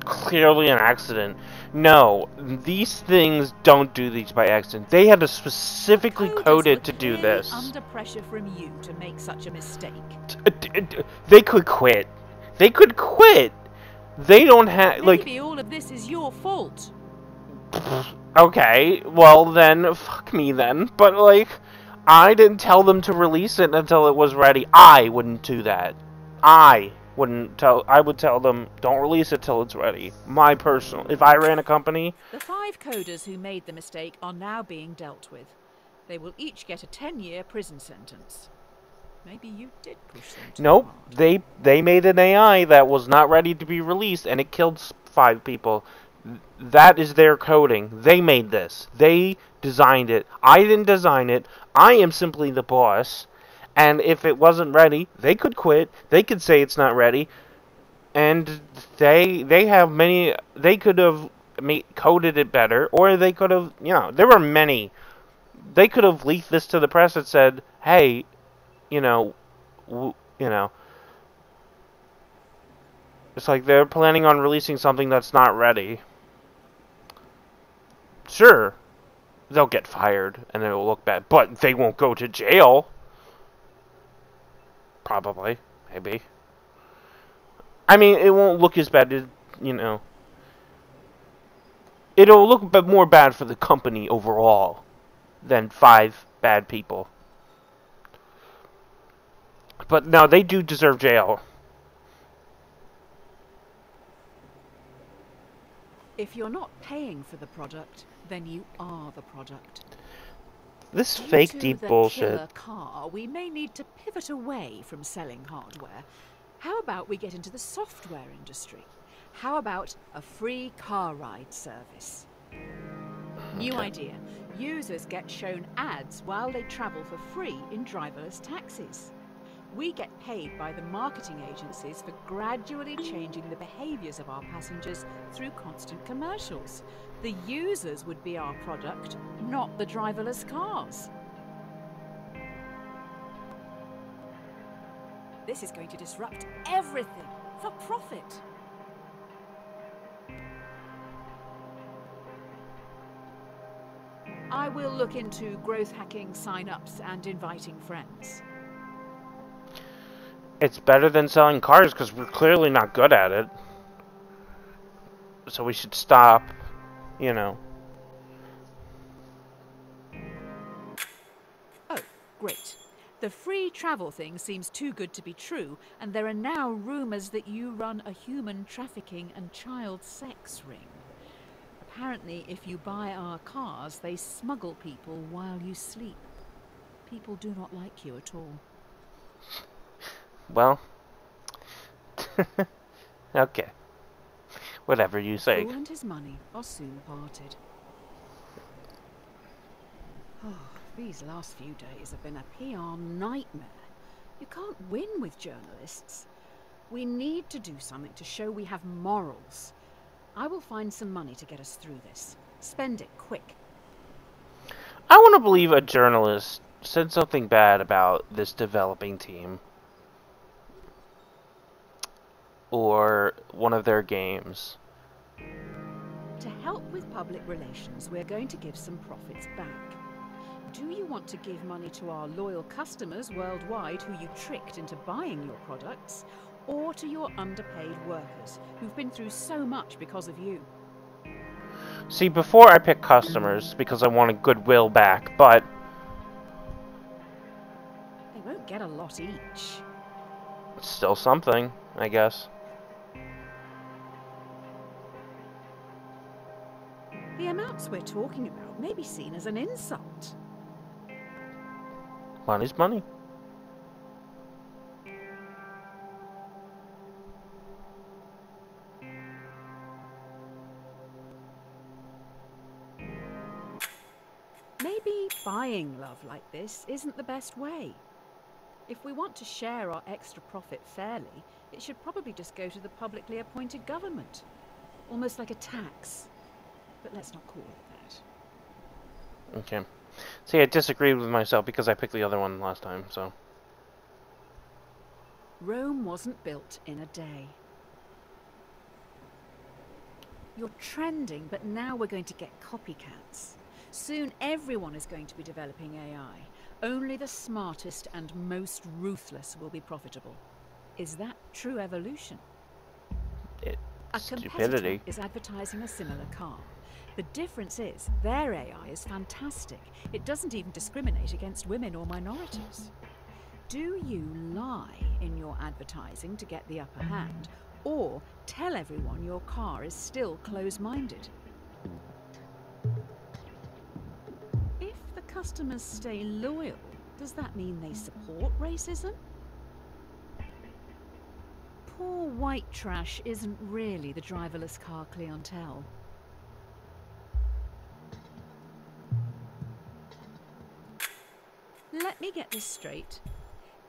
Speaker 1: Clearly an accident. No, these things don't do these by accident. They had to specifically
Speaker 3: Coders
Speaker 1: code
Speaker 3: were
Speaker 1: it to do
Speaker 3: clearly
Speaker 1: this.
Speaker 3: under pressure from you to make such a mistake.
Speaker 1: They could quit. They could quit. They don't have, like...
Speaker 3: Maybe all of this is your fault.
Speaker 1: Okay, well then, fuck me then. But, like, I didn't tell them to release it until it was ready. I wouldn't do that. I would tell them, don't release it till it's ready. My personal, if I ran a company...
Speaker 3: The 5 coders who made the mistake are now being dealt with. They will each get a 10-year prison sentence. Maybe you did push them too
Speaker 1: Nope,
Speaker 3: hard.
Speaker 1: they made an AI that was not ready to be released, and it killed 5 people. That is their coding. They made this. They designed it. I didn't design it. I am simply the boss. And if it wasn't ready, they could quit. They could say it's not ready. And they have many... They could have coded it better, or they could have... You know, there were many. They could have leaked this to the press and said, hey... You know, it's like they're planning on releasing something that's not ready. Sure, they'll get fired and it'll look bad, but they won't go to jail. Probably, maybe. I mean, it won't look as bad as, you know. It'll look more bad for the company overall than 5 bad people. But no, they do deserve jail.
Speaker 3: If you're not paying for the product, then you are the product.
Speaker 1: This
Speaker 3: Due
Speaker 1: fake
Speaker 3: to
Speaker 1: deep
Speaker 3: the
Speaker 1: bullshit.
Speaker 3: killer car, we may need to pivot away from selling hardware. How about we get into the software industry? How about a free car ride service? New idea. Users get shown ads while they travel for free in driverless taxis. We get paid by the marketing agencies for gradually changing the behaviours of our passengers through constant commercials. The users would be our product, not the driverless cars. This is going to disrupt everything for profit. I will look into growth hacking sign-ups and inviting friends.
Speaker 1: It's better than selling cars because we're clearly not good at it. So we should stop, you know.
Speaker 3: Oh, great. The free travel thing seems too good to be true, and there are now rumours that you run a human trafficking and child sex ring. Apparently, if you buy our cars, they smuggle people while you sleep. People do not like you at all.
Speaker 1: Well, okay. Whatever you say.
Speaker 3: Fool and his money are soon parted. Oh, these last few days have been a PR nightmare. You can't win with journalists. We need to do something to show we have morals. I will find some money to get us through this. Spend it quick.
Speaker 1: I want to believe a journalist said something bad about this developing team. Or one of their games.
Speaker 3: To help with public relations, we're going to give some profits back. Do you want to give money to our loyal customers worldwide who you tricked into buying your products, or to your underpaid workers who've been through so much because of you?
Speaker 1: See, before I picked customers because I wanted goodwill back, but...
Speaker 3: They won't get a lot each.
Speaker 1: It's still something, I guess.
Speaker 3: The amounts we're talking about may be seen as an insult.
Speaker 1: Money's money.
Speaker 2: Maybe buying love like this isn't the best way. If we want to share our extra profit fairly, it should probably just go to the publicly appointed government. Almost like a tax. But let's not call it that.
Speaker 1: Okay. See, I disagreed with myself because I picked the other one last time, so.
Speaker 2: Rome wasn't built in a day. You're trending, but now we're going to get copycats. Soon everyone is going to be developing AI. Only the smartest and most ruthless will be profitable. Is that true evolution? A competitor
Speaker 1: Stupidity.
Speaker 2: is advertising a similar car. The difference is their AI is fantastic. It doesn't even discriminate against women or minorities. Do you lie in your advertising to get the upper hand, or tell everyone your car is still close-minded? If the customers stay loyal, does that mean they support racism? Poor white trash isn't really the driverless car clientele. Let me get this straight.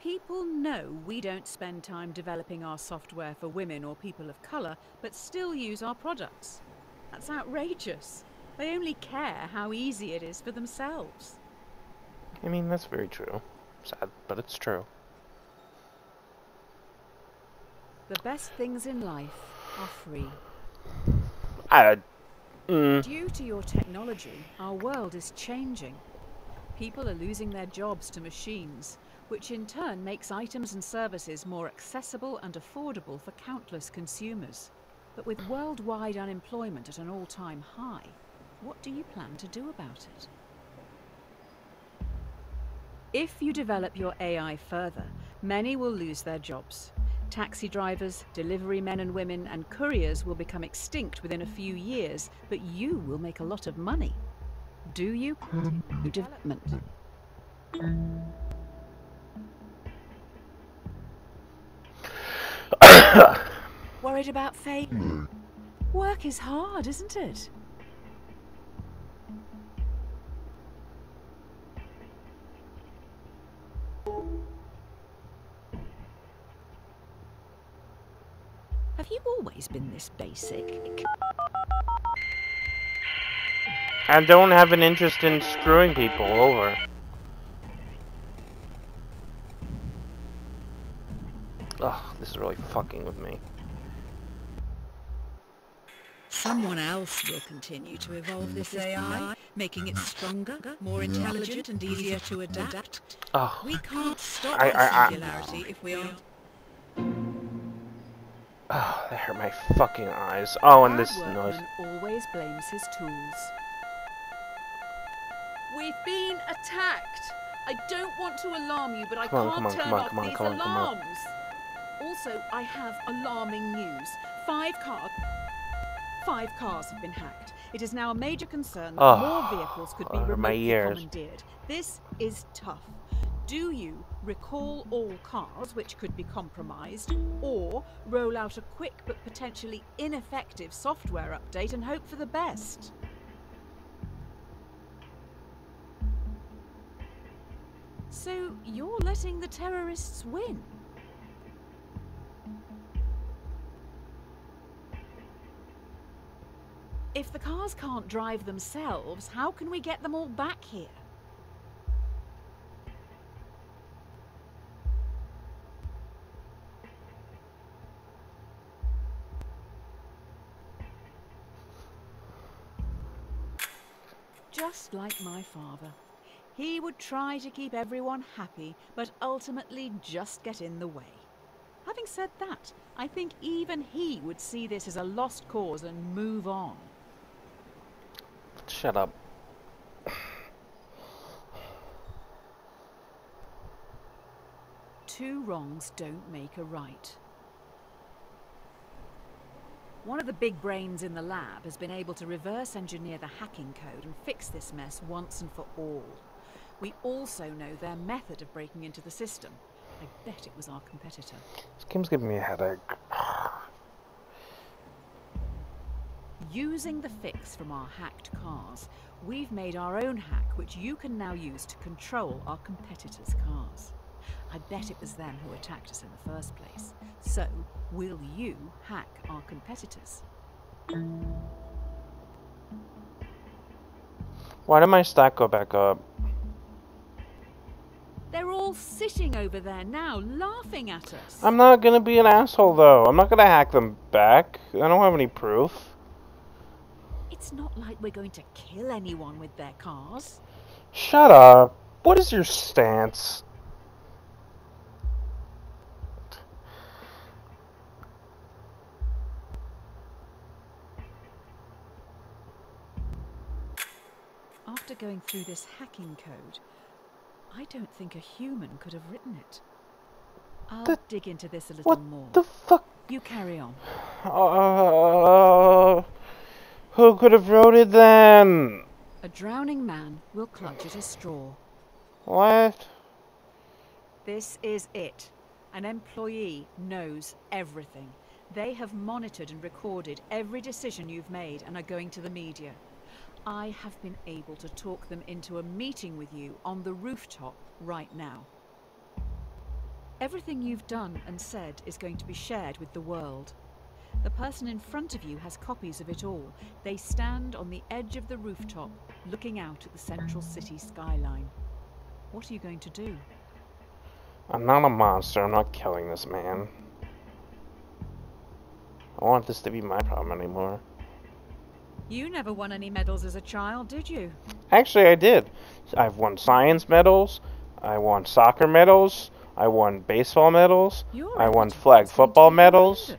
Speaker 2: People know we don't spend time developing our software for women or people of colour, but still use our products. That's outrageous. They only care how easy it is for themselves.
Speaker 1: I mean, that's very true. Sad, but it's true.
Speaker 2: The best things in life are free. Due to your technology, our world is changing. People are losing their jobs to machines, which in turn makes items and services more accessible and affordable for countless consumers. But with worldwide unemployment at an all-time high, what do you plan to do about it? If you develop your AI further, many will lose their jobs. Taxi drivers, delivery men and women, and couriers will become extinct within a few years, but you will make a lot of money. Do you continue development? Worried about fame? Work is hard, isn't it? Have you always been this basic?
Speaker 1: I don't have an interest in screwing people over. Ugh, this is really fucking with me.
Speaker 3: Someone else will continue to evolve this AI, making it stronger, more intelligent and easier to adapt.
Speaker 1: Oh,
Speaker 3: We can't stop the singularity if we aren't.
Speaker 1: oh, that hurt my fucking eyes. Oh, and this
Speaker 2: Hard
Speaker 1: noise.
Speaker 2: workman always blames his tools. We've been attacked. I don't want to alarm you, but I can't turn off these alarms. Also, I have alarming news. 5 cars have been hacked. It is now a major concern that more vehicles could be remotely commandeered. This is tough. Do you recall all cars which could be compromised, or roll out a quick but potentially ineffective software update and hope for the best? So you're letting the terrorists win? If the cars can't drive themselves, how can we get them all back here? Just like my father. He would try to keep everyone happy, but ultimately just get in the way. Having said that, I think even he would see this as a lost cause and move on.
Speaker 1: Shut up.
Speaker 2: 2 wrongs don't make a right. One of the big brains in the lab has been able to reverse engineer the hacking code and fix this mess once and for all. We also know their method of breaking into the system. I bet it was our competitor.
Speaker 1: This game's giving me a headache.
Speaker 2: Using the fix from our hacked cars, we've made our own hack which you can now use to control our competitors' cars. I bet it was them who attacked us in the first place. So, will you hack our competitors?
Speaker 1: Why did my stack go back up?
Speaker 2: They're all sitting over there now, laughing at us.
Speaker 1: I'm not gonna be an asshole, though. I'm not gonna hack them back. I don't have any proof.
Speaker 2: It's not like we're going to kill anyone with their cars.
Speaker 1: Shut up. What is your stance?
Speaker 2: After going through this hacking code, I don't think a human could have written it. I'll dig into this a little more.
Speaker 1: What the fuck?
Speaker 2: You carry on.
Speaker 1: Who could have wrote it then?
Speaker 2: A drowning man will clutch at a straw.
Speaker 1: What?
Speaker 2: This is it. An employee knows everything. They have monitored and recorded every decision you've made and are going to the media. I have been able to talk them into a meeting with you on the rooftop right now. Everything you've done and said is going to be shared with the world. The person in front of you has copies of it all. They stand on the edge of the rooftop, looking out at the central city skyline. What are you going to do?
Speaker 1: I'm not a monster. I'm not killing this man. I don't want this to be my problem anymore.
Speaker 2: You never won any medals as a child, did you?
Speaker 1: Actually, I did. I've won science medals. I won soccer medals. I won baseball medals. I won flag football medals.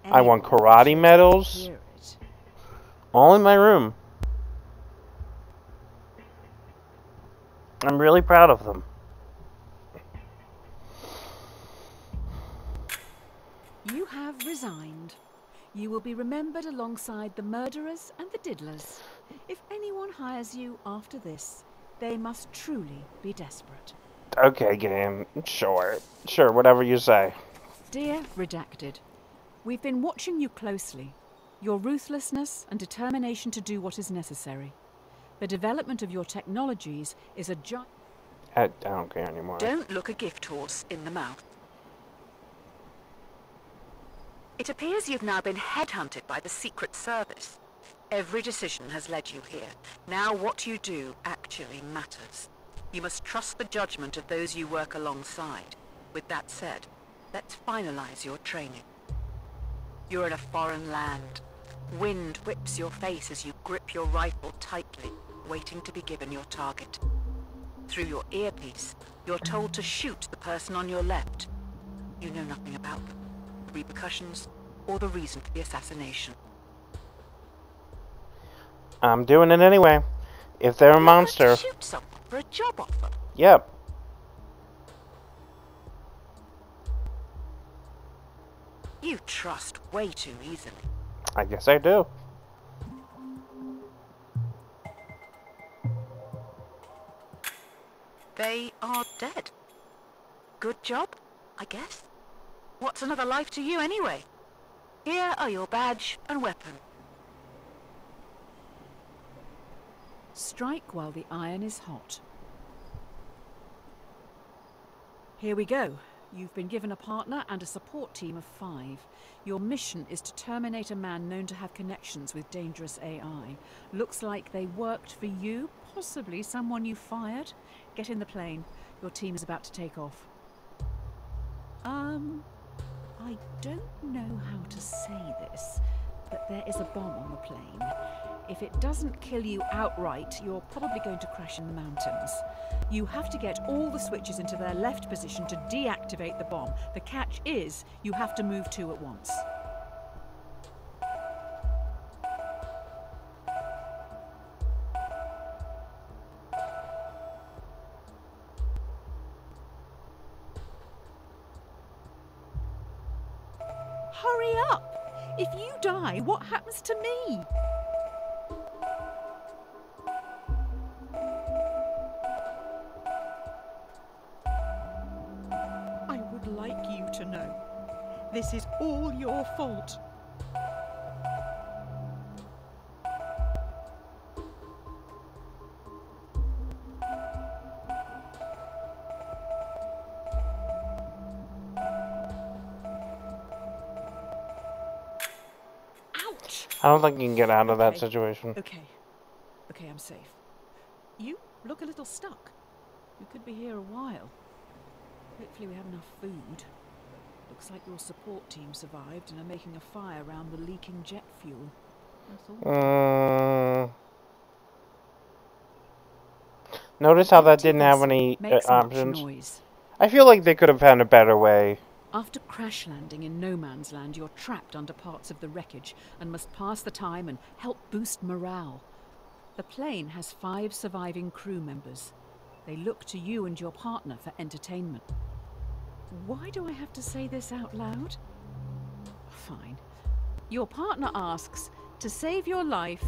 Speaker 1: I won karate medals. All in my room. I'm really proud of them.
Speaker 2: You have resigned. You will be remembered alongside the murderers and the diddlers. If anyone hires you after this, they must truly be desperate.
Speaker 1: Okay, game. Sure. Sure, whatever you say.
Speaker 2: Dear Redacted, we've been watching you closely. Your ruthlessness and determination to do what is necessary. The development of your technologies is a giant...
Speaker 1: I don't care anymore.
Speaker 2: Don't look a gift horse in the mouth.
Speaker 5: It appears you've now been headhunted by the Secret Service. Every decision has led you here. Now what you do actually matters. You must trust the judgment of those you work alongside. With that said, let's finalize your training. You're in a foreign land. Wind whips your face as you grip your rifle tightly, waiting to be given your target. Through your earpiece, you're told to shoot the person on your left. You know nothing about them, the repercussions, or the reason for the assassination.
Speaker 1: I'm doing it anyway. If they're a monster...
Speaker 5: You're going to shoot someone for a job offer?
Speaker 1: Yep.
Speaker 5: You trust way too easily.
Speaker 1: I guess I do.
Speaker 5: They are dead. Good job, I guess. What's another life to you anyway? Here are your badge and weapon.
Speaker 2: Strike while the iron is hot. Here we go. You've been given a partner and a support team of 5. Your mission is to terminate a man known to have connections with dangerous AI. Looks like they worked for you, possibly someone you fired. Get in the plane. Your team is about to take off. I don't know how to say this, but there is a bomb on the plane. If it doesn't kill you outright, you're probably going to crash in the mountains. You have to get all the switches into their left position to deactivate the bomb. The catch is, you have to move 2 at once. Hurry up! If you die, what happens to me?
Speaker 3: This is all your fault. Ouch!
Speaker 1: I don't think you can get out of that
Speaker 3: Okay.
Speaker 1: situation.
Speaker 3: Okay, I'm safe. You look a little stuck. We could be here a while. Hopefully we have enough food. Looks like your support team survived and are making a fire around the leaking jet fuel. That's all.
Speaker 1: Notice how that
Speaker 3: Empty
Speaker 1: didn't have
Speaker 3: vessel
Speaker 1: any
Speaker 3: makes much
Speaker 1: options.
Speaker 3: noise.
Speaker 1: I feel like they could have found a better way.
Speaker 2: After crash landing in no man's land, you're trapped under parts of the wreckage and must pass the time and help boost morale. The plane has 5 surviving crew members. They look to you and your partner for entertainment. Why do I have to say this out loud? Fine. Your partner asks, to save your life,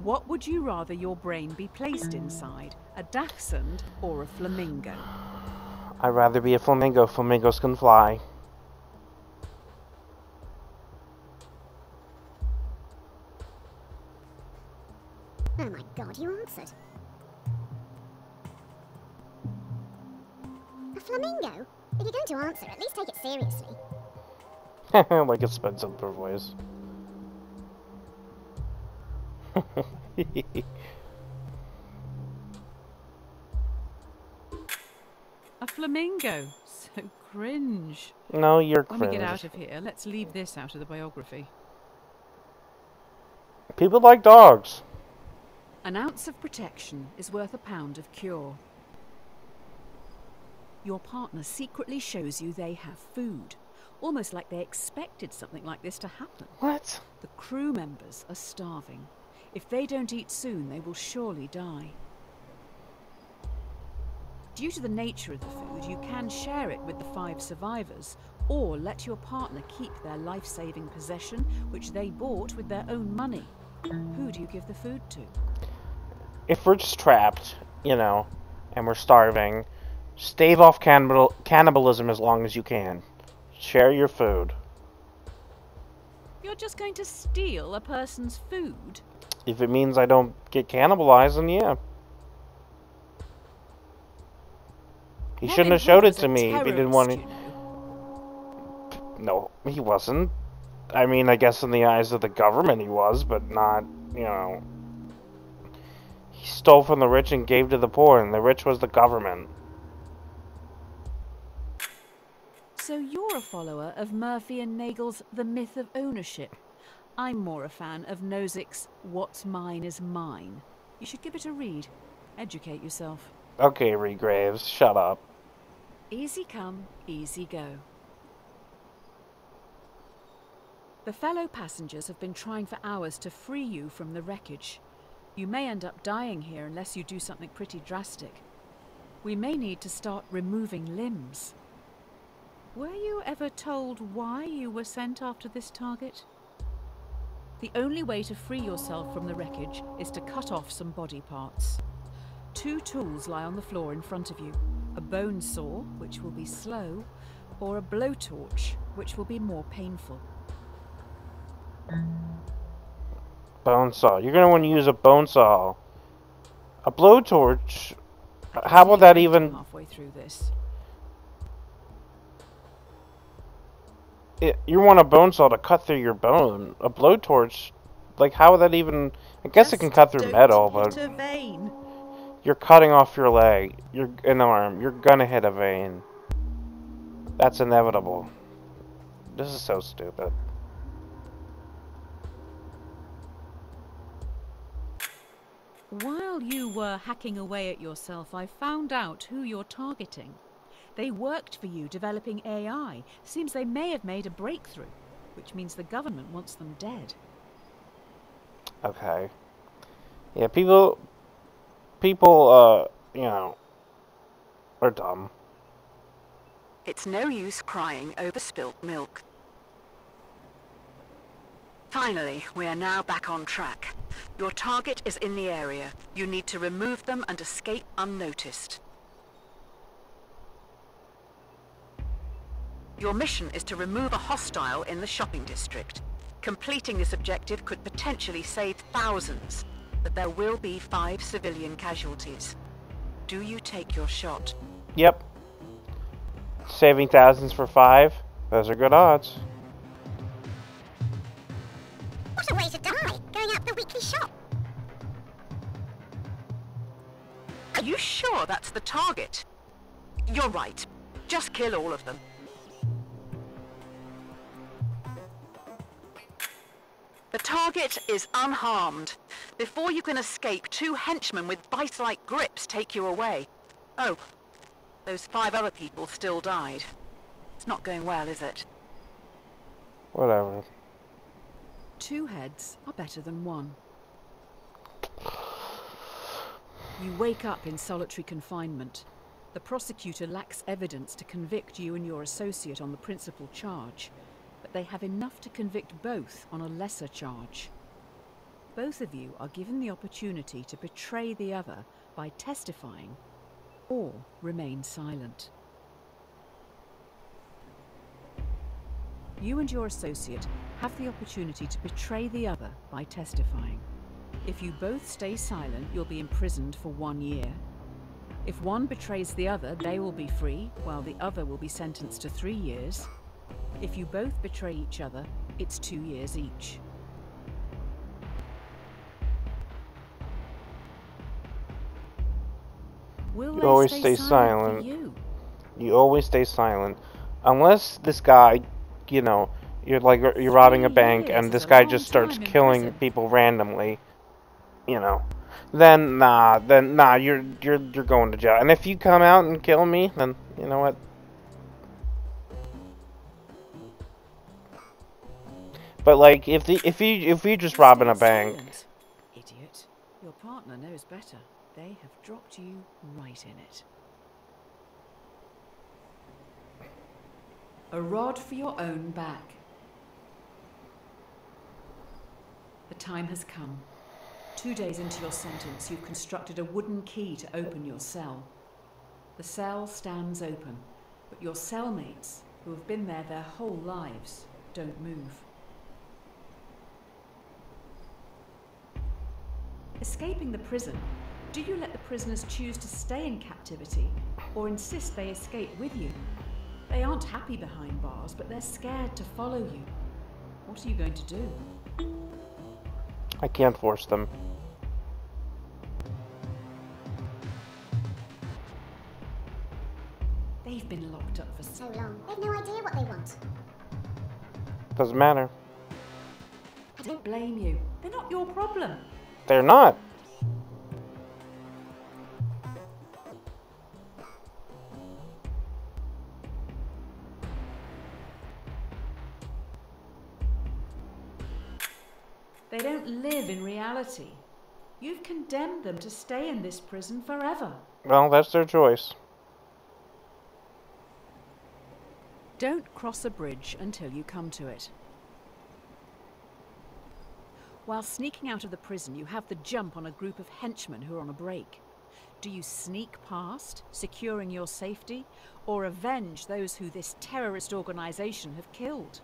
Speaker 2: what would you rather your brain be placed inside? A dachshund or a flamingo?
Speaker 1: I'd rather be a flamingo. Flamingos can fly.
Speaker 6: Oh my god, you answered. A flamingo? If you're going to answer, at least take it seriously.
Speaker 1: Like a Spencer voice.
Speaker 2: A flamingo. So cringe.
Speaker 1: No, you're
Speaker 2: When
Speaker 1: cringe.
Speaker 2: we get out of here, let's leave this out of the biography.
Speaker 1: People like dogs.
Speaker 2: An ounce of protection is worth a pound of cure. Your partner secretly shows you they have food, almost like they expected something like this to happen.
Speaker 1: What?
Speaker 2: The crew members are starving. If they don't eat soon, they will surely die. Due to the nature of the food, you can share it with the 5 survivors, or let your partner keep their life-saving possession, which they bought with their own money. Who do you give the food to?
Speaker 1: If we're just trapped, you know, and we're starving, stave off cannibalism as long as you can. Share your food.
Speaker 2: You're just going to steal a person's food?
Speaker 1: If it means I don't get cannibalized, then yeah. He shouldn't have showed it to me if he didn't want to. No, he wasn't. I mean, I guess in the eyes of the government he was, but not, you know. He stole from the rich and gave to the poor, and the rich was the government.
Speaker 2: So you're a follower of Murphy and Nagel's The Myth of Ownership. I'm more a fan of Nozick's What's Mine is Mine. You should give it a read. Educate yourself.
Speaker 1: Okay, Regraves, shut up.
Speaker 2: Easy come, easy go. The fellow passengers have been trying for hours to free you from the wreckage. You may end up dying here unless you do something pretty drastic. We may need to start removing limbs. Were you ever told why you were sent after this target? The only way to free yourself from the wreckage is to cut off some body parts. 2 tools lie on the floor in front of you. A bone saw, which will be slow, or a blowtorch, which will be more painful.
Speaker 1: Bone saw. You're going to want to use a bone saw. A blowtorch. How will that even...
Speaker 2: Halfway through this.
Speaker 1: You want a bone saw to cut through your bone. A blowtorch, like how would that even... I guess it can cut through metal, but...
Speaker 3: Hit a vein.
Speaker 1: You're cutting off your leg. You're an arm. You're gonna hit a vein. That's inevitable. This is so stupid.
Speaker 2: While you were hacking away at yourself, I found out who you're targeting. They worked for you developing AI. Seems they may have made a breakthrough, which means the government wants them dead.
Speaker 1: Okay. Yeah, people, you know, are dumb.
Speaker 5: It's no use crying over spilt milk. Finally, we are now back on track. Your target is in the area. You need to remove them and escape unnoticed. Your mission is to remove a hostile in the shopping district. Completing this objective could potentially save thousands, but there will be 5 civilian casualties. Do you take your shot?
Speaker 1: Yep. Saving thousands for 5. Those are good odds.
Speaker 6: What a way to die, going out the weekly shop.
Speaker 5: Are you sure that's the target? You're right. Just kill all of them. The target is unharmed. Before you can escape, 2 henchmen with vice-like grips take you away. Oh, those 5 other people still died. It's not going well, is it?
Speaker 1: Whatever.
Speaker 2: 2 heads are better than 1. You wake up in solitary confinement. The prosecutor lacks evidence to convict you and your associate on the principal charge, but they have enough to convict both on a lesser charge. Both of you are given the opportunity to betray the other by testifying or remain silent. You and your associate have the opportunity to betray the other by testifying. If you both stay silent, you'll be imprisoned for 1 year. If one betrays the other, they will be free, while the other will be sentenced to 3 years. If you both betray each other, it's 2 years each. Will
Speaker 1: You
Speaker 2: they
Speaker 1: always
Speaker 2: stay
Speaker 1: stay
Speaker 2: silent
Speaker 1: silent.
Speaker 2: for you?
Speaker 1: You always stay silent. Unless this guy, you know, you're robbing a
Speaker 2: 3
Speaker 1: bank
Speaker 2: years
Speaker 1: and
Speaker 2: is
Speaker 1: this
Speaker 2: a
Speaker 1: guy
Speaker 2: long
Speaker 1: just starts
Speaker 2: time in
Speaker 1: killing
Speaker 2: prison.
Speaker 1: people randomly, you know. Then nah, you're going to jail. And if you come out and kill me, then you know what? But like if you just robbing a
Speaker 2: Stay
Speaker 1: bank,
Speaker 2: silent, idiot. Your partner knows better. They have dropped you right in it. A rod for your own back. The time has come. 2 days into your sentence, you've constructed a wooden key to open your cell. The cell stands open, but your cellmates, who have been there their whole lives, don't move. Escaping the prison, do you let the prisoners choose to stay in captivity or insist they escape with you? They aren't happy behind bars, but they're scared to follow you. What are you going to do?
Speaker 1: I can't force them.
Speaker 2: They've been locked up for
Speaker 6: So long, they've no idea what they want.
Speaker 1: Doesn't matter.
Speaker 2: I don't blame you. They're not your problem.
Speaker 1: They're not.
Speaker 2: They don't live in reality. You've condemned them to stay in this prison forever.
Speaker 1: Well, that's their choice.
Speaker 2: Don't cross a bridge until you come to it. While sneaking out of the prison, you have the jump on a group of henchmen who are on a break. Do you sneak past, securing your safety, or avenge those who this terrorist organization have killed?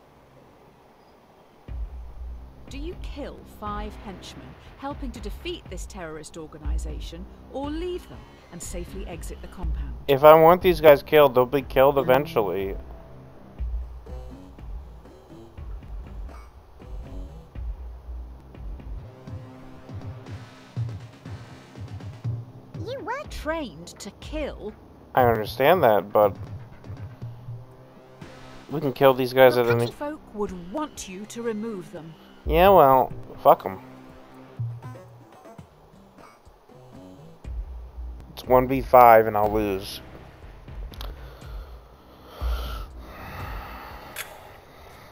Speaker 2: Do you kill 5 henchmen, helping to defeat this terrorist organization, or leave them and safely exit the compound?
Speaker 1: If I want these guys killed, they'll be killed eventually.
Speaker 6: You were
Speaker 2: Trained to kill?
Speaker 1: I understand that, but we can kill these guys
Speaker 2: The
Speaker 1: at any...
Speaker 2: country folk would want you to remove them.
Speaker 1: Yeah, well, fuck them. It's 1v5 and I'll lose.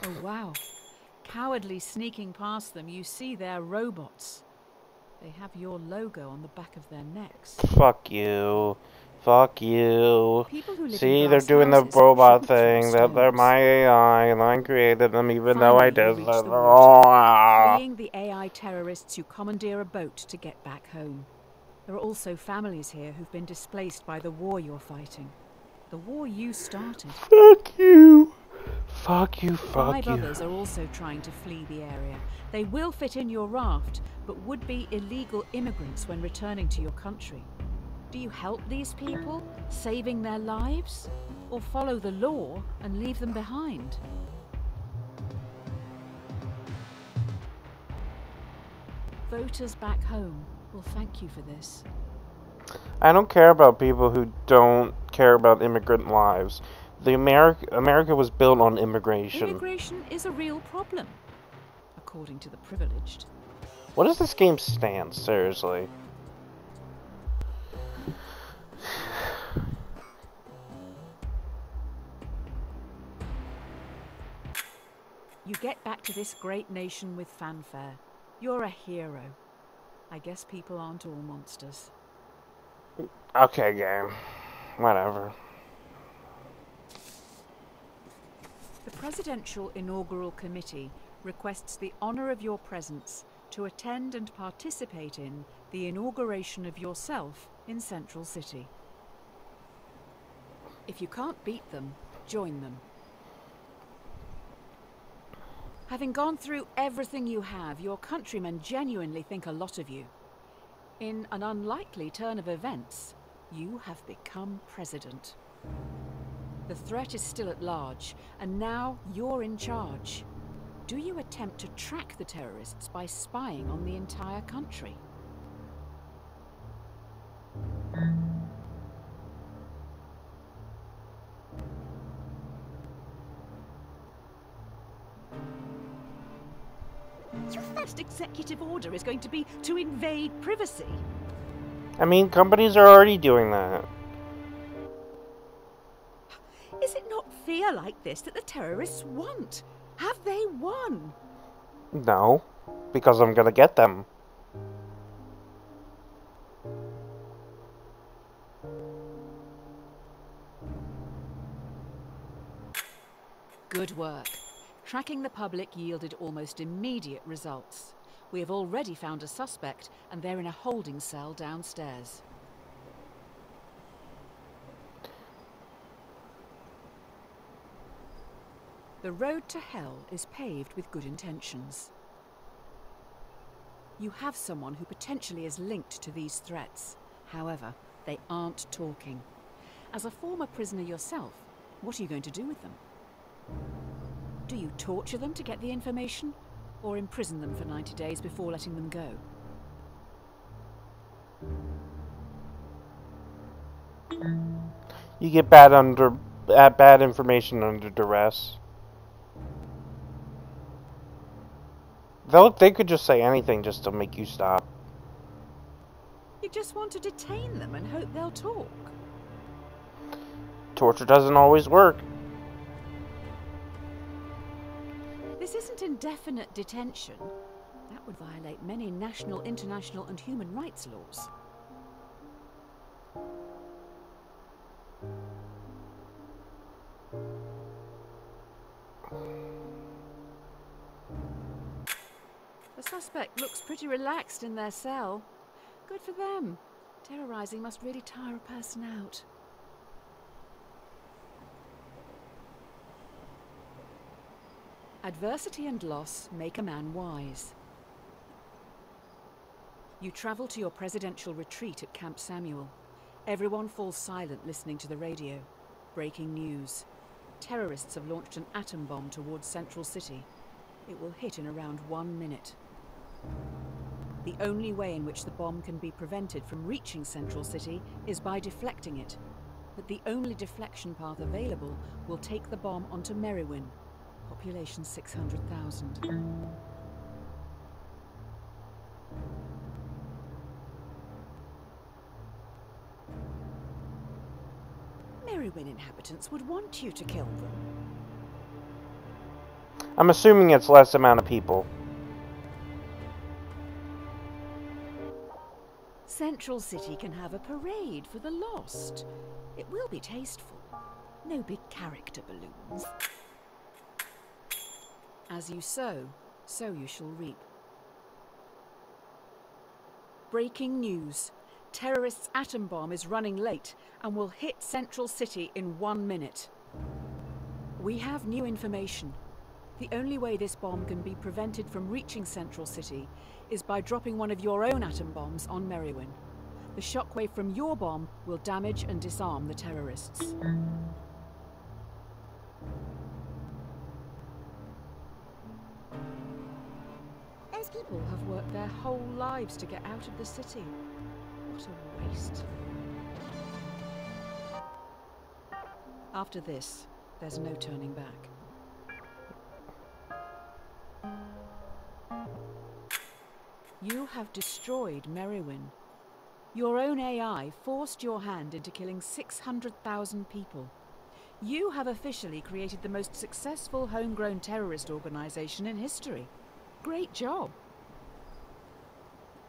Speaker 2: Oh wow. Cowardly sneaking past them, you see they're robots. They have your logo on the back of their necks.
Speaker 1: Fuck you. Fuck you.
Speaker 2: People who live
Speaker 1: See,
Speaker 2: in
Speaker 1: they're
Speaker 2: glass
Speaker 1: doing the
Speaker 2: houses
Speaker 1: robot
Speaker 2: shouldn't throw
Speaker 1: thing. They're
Speaker 2: stones.
Speaker 1: my AI, and I created them even though I
Speaker 2: Finally, you
Speaker 1: did
Speaker 2: reach
Speaker 1: that.
Speaker 2: the water,
Speaker 1: Oh,
Speaker 2: fleeing the AI terrorists who commandeer a boat to get back home. There are also families here who've been displaced by the war you're fighting. The war you started.
Speaker 1: fuck you. Fuck you, fuck
Speaker 2: Five
Speaker 1: you.
Speaker 2: others are also trying to flee the area. They will fit in your raft, but would be illegal immigrants when returning to your country. Do you help these people, saving their lives? Or follow the law and leave them behind? Voters back home will thank you for this.
Speaker 1: I don't care about people who don't care about immigrant lives. America was built on immigration.
Speaker 2: Immigration is a real problem, according to the privileged.
Speaker 1: What does this game stand, seriously?
Speaker 2: You get back to this great nation with fanfare. You're a hero. I guess people aren't all monsters.
Speaker 1: Okay, game. Whatever.
Speaker 2: The Presidential Inaugural Committee requests the honour of your presence to attend and participate in the inauguration of yourself in Central City. If you can't beat them, join them. Having gone through everything you have, your countrymen genuinely think a lot of you. In an unlikely turn of events, you have become president. The threat is still at large, and now you're in charge. Do you attempt to track the terrorists by spying on the entire country?
Speaker 3: Your first executive order is going to be to invade privacy.
Speaker 1: I mean, companies are already doing that.
Speaker 3: Is it not fear like this that the terrorists want? Have they won?
Speaker 1: No, because I'm gonna get them.
Speaker 2: Good work. Tracking the public yielded almost immediate results. We have already found a suspect, and they're in a holding cell downstairs. The road to hell is paved with good intentions. You have someone who potentially is linked to these threats. However, they aren't talking. As a former prisoner yourself, what are you going to do with them? Do you torture them to get the information, or imprison them for 90 days before letting them go?
Speaker 1: You get bad information under duress. They could just say anything just to make you stop.
Speaker 2: You just want to detain them and hope they'll talk.
Speaker 1: Torture doesn't always work.
Speaker 2: This isn't indefinite detention. That would violate many national, international, and human rights laws. The suspect looks pretty relaxed in their cell. Good for them. Terrorizing must really tire a person out. Adversity and loss make a man wise. You travel to your presidential retreat at Camp Samuel. Everyone falls silent listening to the radio. Breaking news. Terrorists have launched an atom bomb towards Central City. It will hit in around 1 minute. The only way in which the bomb can be prevented from reaching Central City is by deflecting it. But the only deflection path available will take the bomb onto Merriwin. Population 600,000.
Speaker 3: Merriwin inhabitants would want you to kill them.
Speaker 1: I'm assuming it's less amount of people.
Speaker 3: Central City can have a parade for the lost. It will be tasteful. No big character balloons.
Speaker 2: As you sow, so you shall reap. Breaking news. Terrorists' atom bomb is running late and will hit Central City in 1 minute. We have new information. The only way this bomb can be prevented from reaching Central City is by dropping one of your own atom bombs on Merrywin. The shockwave from your bomb will damage and disarm the terrorists. Those people have worked their whole lives to get out of the city. What a waste. After this, there's no turning back. You have destroyed Merrywin. Your own AI forced your hand into killing 600,000 people. You have officially created the most successful homegrown terrorist organization in history. Great job.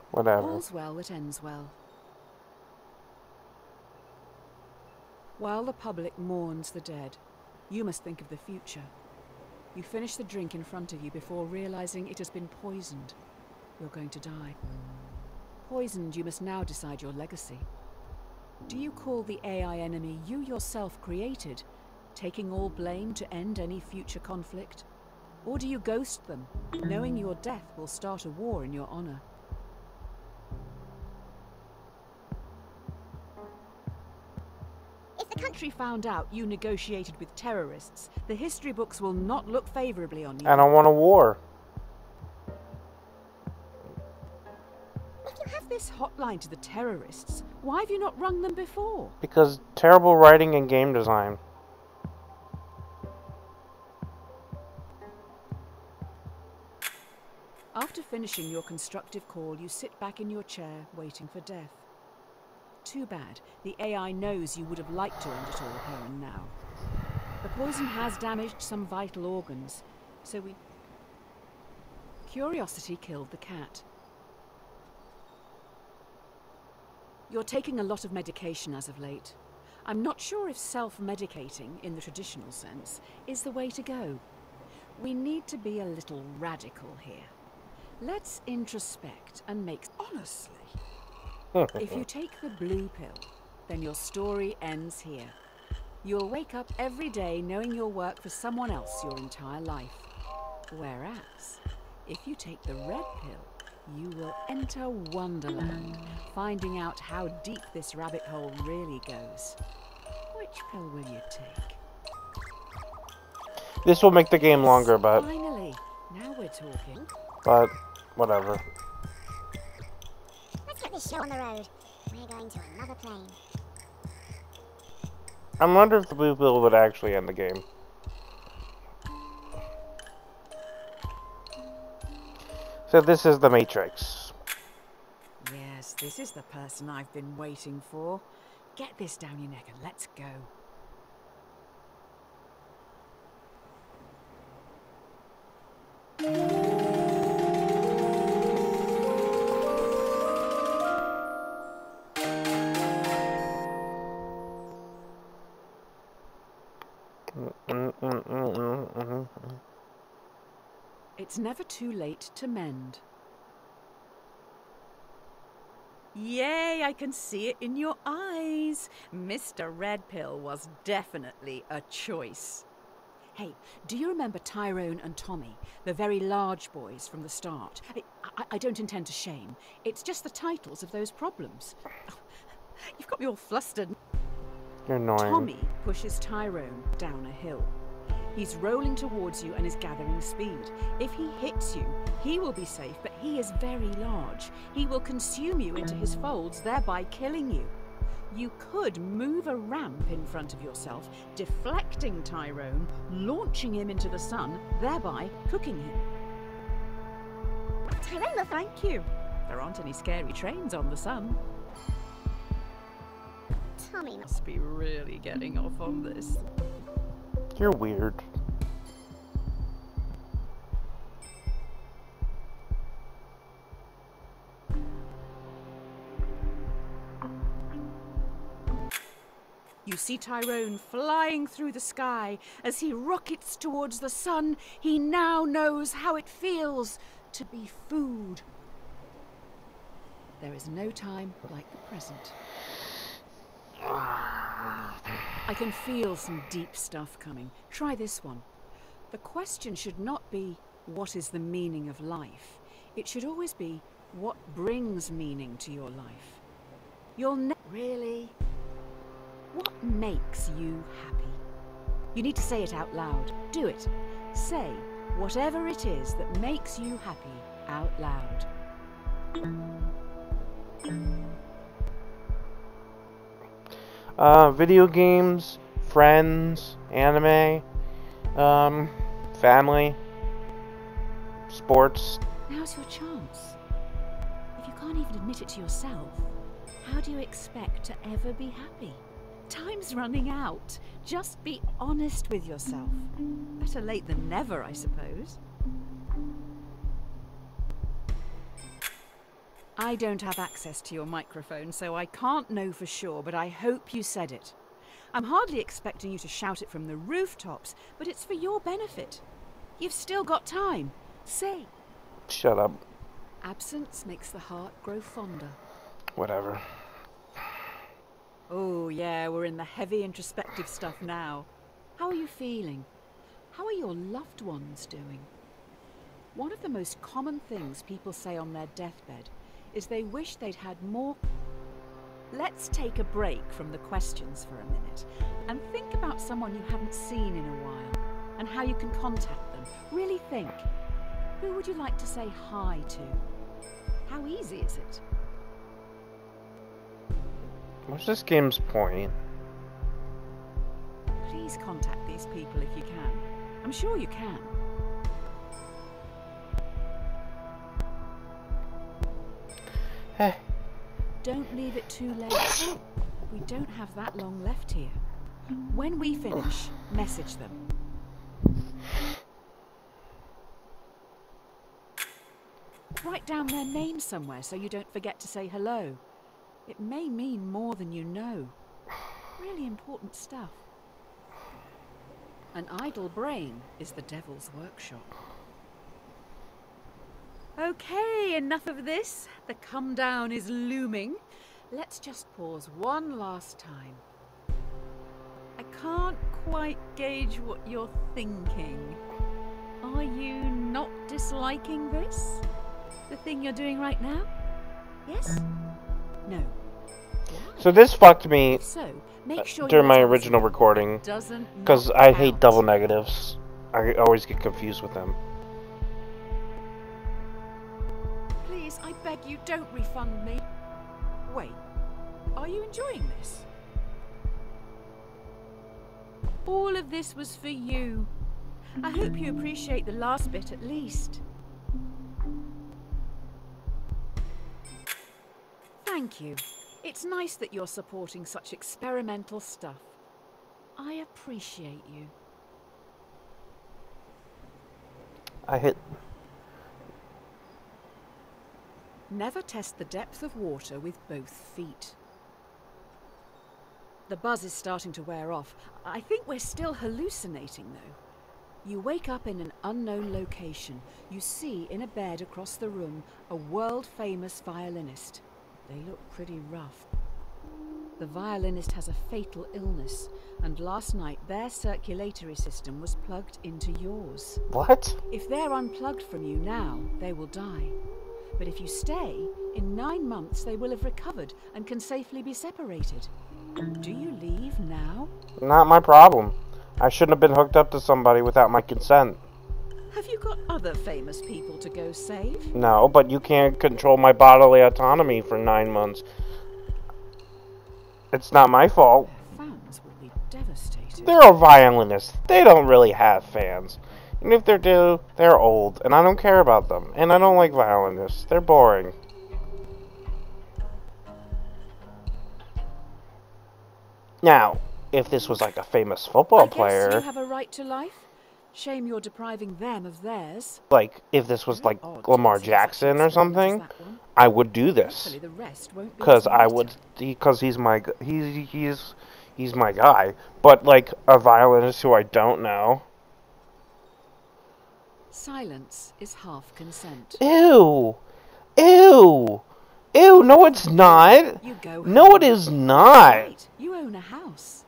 Speaker 1: Whatever.
Speaker 2: All's well that ends well. While the public mourns the dead, you must think of the future. You finish the drink in front of you before realizing it has been poisoned. You're going to die. Poisoned, you must now decide your legacy. Do you call the AI enemy you yourself created, taking all blame to end any future conflict? Or do you ghost them, knowing your death will start a war in your honor? If the country found out you negotiated with terrorists, the history books will not look favorably on you.
Speaker 1: I don't want a war.
Speaker 2: If you have this hotline to the terrorists, why have you not rung them before?
Speaker 1: Because terrible writing and game design.
Speaker 2: After finishing your constructive call, you sit back in your chair, waiting for death. Too bad. The AI knows you would have liked to end it all here and now. The poison has damaged some vital organs, so we... Curiosity killed the cat. You're taking a lot of medication as of late. I'm not sure if self-medicating, in the traditional sense, is the way to go. We need to be a little radical here. Let's introspect and make... Honestly, if you take the blue pill, then your story ends here. You'll wake up every day knowing you'll work for someone else your entire life. Whereas, if you take the red pill, you will enter Wonderland, finding out how deep this rabbit hole really goes. Which pill will you take?
Speaker 1: This will make the game longer, but...
Speaker 2: Finally, now we're talking.
Speaker 1: But, whatever.
Speaker 6: Let's get this show on the road. We're going to another plane.
Speaker 1: I wonder if the blue pill would actually end the game. So this is the Matrix.
Speaker 2: Yes, this is the person I've been waiting for. Get this down your neck and let's go. It's never too late to mend.
Speaker 3: Yay, I can see it in your eyes. Mr. Red Pill was definitely a choice.
Speaker 2: Hey, do you remember Tyrone and Tommy, the very large boys from the start? I don't intend to shame. It's just the titles of those problems.
Speaker 3: You've got me all flustered.
Speaker 1: You're annoying.
Speaker 2: Tommy pushes Tyrone down a hill. He's rolling towards you and is gathering speed. If he hits you, he will be safe, but he is very large. He will consume you into his folds, thereby killing you. You could move a ramp in front of yourself, deflecting Tyrone, launching him into the sun, thereby cooking him.
Speaker 6: Tyrone will...
Speaker 3: Thank you. There aren't any scary trains on the sun.
Speaker 6: Tommy
Speaker 3: Must be really getting off on this.
Speaker 1: You're weird.
Speaker 2: You see Tyrone flying through the sky. As he rockets towards the sun, he now knows how it feels to be food. There is no time like the present. I can feel some deep stuff coming. Try this one. The question should not be, what is the meaning of life? It should always be, what brings meaning to your life? Really? What makes you happy? You need to say it out loud. Do it. Say whatever it is that makes you happy out loud.
Speaker 1: Video games, friends, anime, family, sports.
Speaker 2: Now's your chance. If you can't even admit it to yourself, how do you expect to ever be happy? Time's running out. Just be honest with yourself. Better late than never, I suppose. I don't have access to your microphone, so I can't know for sure, but I hope you said it. I'm hardly expecting you to shout it from the rooftops, but it's for your benefit. You've still got time. Say.
Speaker 1: Shut up.
Speaker 2: Absence makes the heart grow fonder.
Speaker 1: Whatever.
Speaker 2: Oh, yeah, we're in the heavy introspective stuff now. How are you feeling? How are your loved ones doing? One of the most common things people say on their deathbed is they wish they'd had more. Let's take a break from the questions for a minute and think about someone you haven't seen in a while and how you can contact them. Really think. Who would you like to say hi to? How easy is it?
Speaker 1: What's this game's point?
Speaker 2: Please contact these people if you can. I'm sure you can.
Speaker 1: Eh.
Speaker 2: Don't leave it too late. We don't have that long left here. When we finish, message them. Write down their name somewhere so you don't forget to say hello. It may mean more than you know. Really important stuff. An idle brain is the devil's workshop. Okay, enough of this. The come down is looming. Let's just pause one last time. I can't quite gauge what you're thinking. Are you not disliking this? The thing you're doing right now? Yes? No.
Speaker 1: So this fucked me
Speaker 2: So, make sure
Speaker 1: during
Speaker 2: your
Speaker 1: my
Speaker 2: answer
Speaker 1: original recording
Speaker 2: doesn't
Speaker 1: because
Speaker 2: knock
Speaker 1: I hate
Speaker 2: out.
Speaker 1: double negatives. I always get confused with them.
Speaker 2: Please, I beg you, don't refund me. Wait, are you enjoying this? All of this was for you. I hope you appreciate the last bit at least. Thank you. It's nice that you're supporting such experimental stuff. I appreciate you.
Speaker 1: I hit.
Speaker 2: Never test the depth of water with both feet. The buzz is starting to wear off. I think we're still hallucinating, though. You wake up in an unknown location. You see in a bed across the room a world-famous violinist. They look pretty rough. The violinist has a fatal illness, and last night their circulatory system was plugged into yours.
Speaker 1: What?
Speaker 2: If they're unplugged from you now, they will die. But if you stay, in 9 months they will have recovered and can safely be separated. Do you leave now?
Speaker 1: Not my problem. I shouldn't have been hooked up to somebody without my consent.
Speaker 2: Have you got other famous people to go save?
Speaker 1: No, but you can't control my bodily autonomy for 9 months. It's not my fault.
Speaker 2: Their fans will be devastated.
Speaker 1: They're a violinist. They don't really have fans. And if they do, they're old, and I don't care about them. And I don't like violinists. They're boring. Now, if this was like a famous football
Speaker 2: I guess
Speaker 1: player,
Speaker 2: you have a right to life. Shame you're depriving them of theirs.
Speaker 1: like if this was like
Speaker 2: Odd to
Speaker 1: Lamar
Speaker 2: consider such
Speaker 1: Jackson
Speaker 2: an
Speaker 1: or
Speaker 2: experiment as
Speaker 1: something,
Speaker 2: that one.
Speaker 1: I would do this.
Speaker 2: Hopefully the rest won't be
Speaker 1: Because
Speaker 2: as
Speaker 1: I
Speaker 2: bitter.
Speaker 1: would, because he's my guy. But like a violinist who I don't know.
Speaker 2: Silence is half consent.
Speaker 1: Ew, ew, ew. No, it's not.
Speaker 2: You go
Speaker 1: No,
Speaker 2: home.
Speaker 1: it is not.
Speaker 2: Right, you own a house.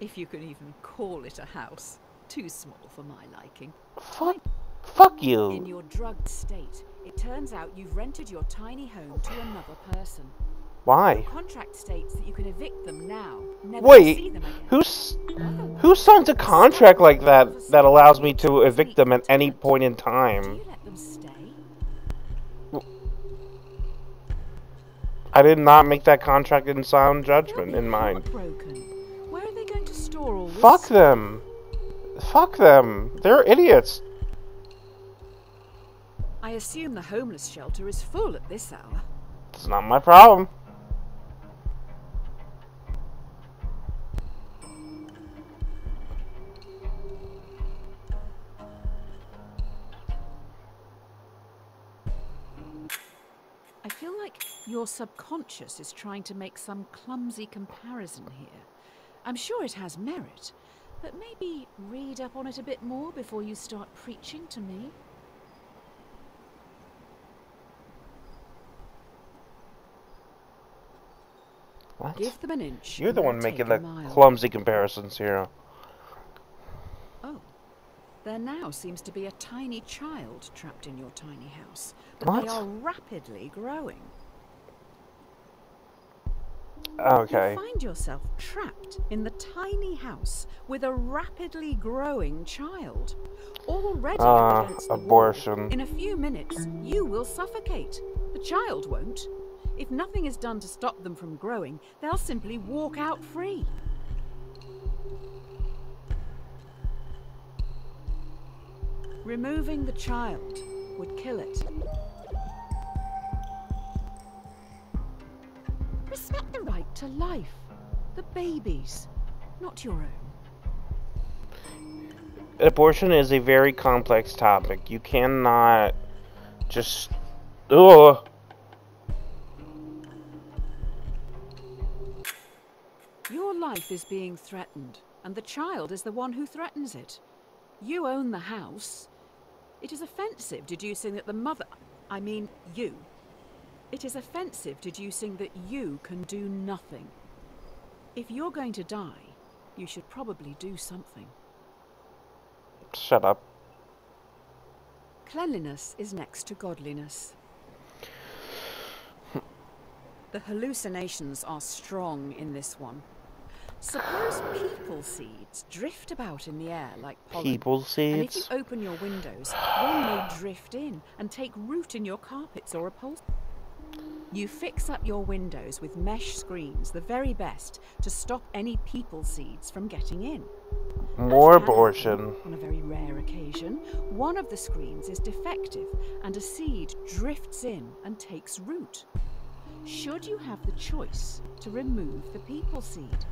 Speaker 3: If you can even call it a house. Too small for my liking.
Speaker 1: Fuck
Speaker 2: In
Speaker 1: you.
Speaker 2: your drugged state, it turns out you've rented your tiny home to another person.
Speaker 1: Why?
Speaker 2: Your contract states that you can evict them now, never to see
Speaker 1: Wait,
Speaker 2: them again.
Speaker 1: who signed a contract like that that allows me to evict them at any point in
Speaker 2: Do
Speaker 1: time?
Speaker 2: you let them stay?
Speaker 1: I did not make that contract in sound
Speaker 2: They'll
Speaker 1: judgment
Speaker 2: be
Speaker 1: in mind.
Speaker 2: heartbroken. Where are they going to store all this?
Speaker 1: Fuck them. Fuck them. They're idiots.
Speaker 2: I assume the homeless shelter is full at this hour.
Speaker 1: It's not my problem.
Speaker 2: I feel like your subconscious is trying to make some clumsy comparison here. I'm sure it has merit, but maybe read up on it a bit more before you start preaching to me.
Speaker 1: What?
Speaker 2: Give them an inch.
Speaker 1: You're
Speaker 2: and
Speaker 1: the
Speaker 2: they'll
Speaker 1: one
Speaker 2: take
Speaker 1: making
Speaker 2: a
Speaker 1: the
Speaker 2: mile.
Speaker 1: clumsy comparisons here.
Speaker 2: Oh, there now seems to be a tiny child trapped in your tiny house, but
Speaker 1: What?
Speaker 2: they are rapidly growing.
Speaker 1: Okay.
Speaker 2: You find yourself trapped in the tiny house with a rapidly growing child. Already up against the
Speaker 1: abortion.
Speaker 2: wall. In a few minutes, you will suffocate. The child won't. If nothing is done to stop them from growing, they'll simply walk out free. Removing the child would kill it. Respect the right to life. The baby's, not your own.
Speaker 1: Abortion is a very complex topic. You cannot just... Ugh.
Speaker 2: Your life is being threatened, and the child is the one who threatens it. You own the house. It is offensive deducing that the mother... I mean, you. It is offensive deducing that you can do nothing. If you're going to die, you should probably do something.
Speaker 1: Shut up.
Speaker 2: Cleanliness is next to godliness. The hallucinations are strong in this one. Suppose people seeds drift about in the air like pollen.
Speaker 1: People
Speaker 2: And if you
Speaker 1: seeds?
Speaker 2: open your windows, one may drift in and take root in your carpets or upholstery. You fix up your windows with mesh screens, the very best, to stop any people seeds from getting in.
Speaker 1: More
Speaker 2: As can
Speaker 1: abortion.
Speaker 2: happen, on a very rare occasion, one of the screens is defective and a seed drifts in and takes root. Should you have the choice to remove the people seed?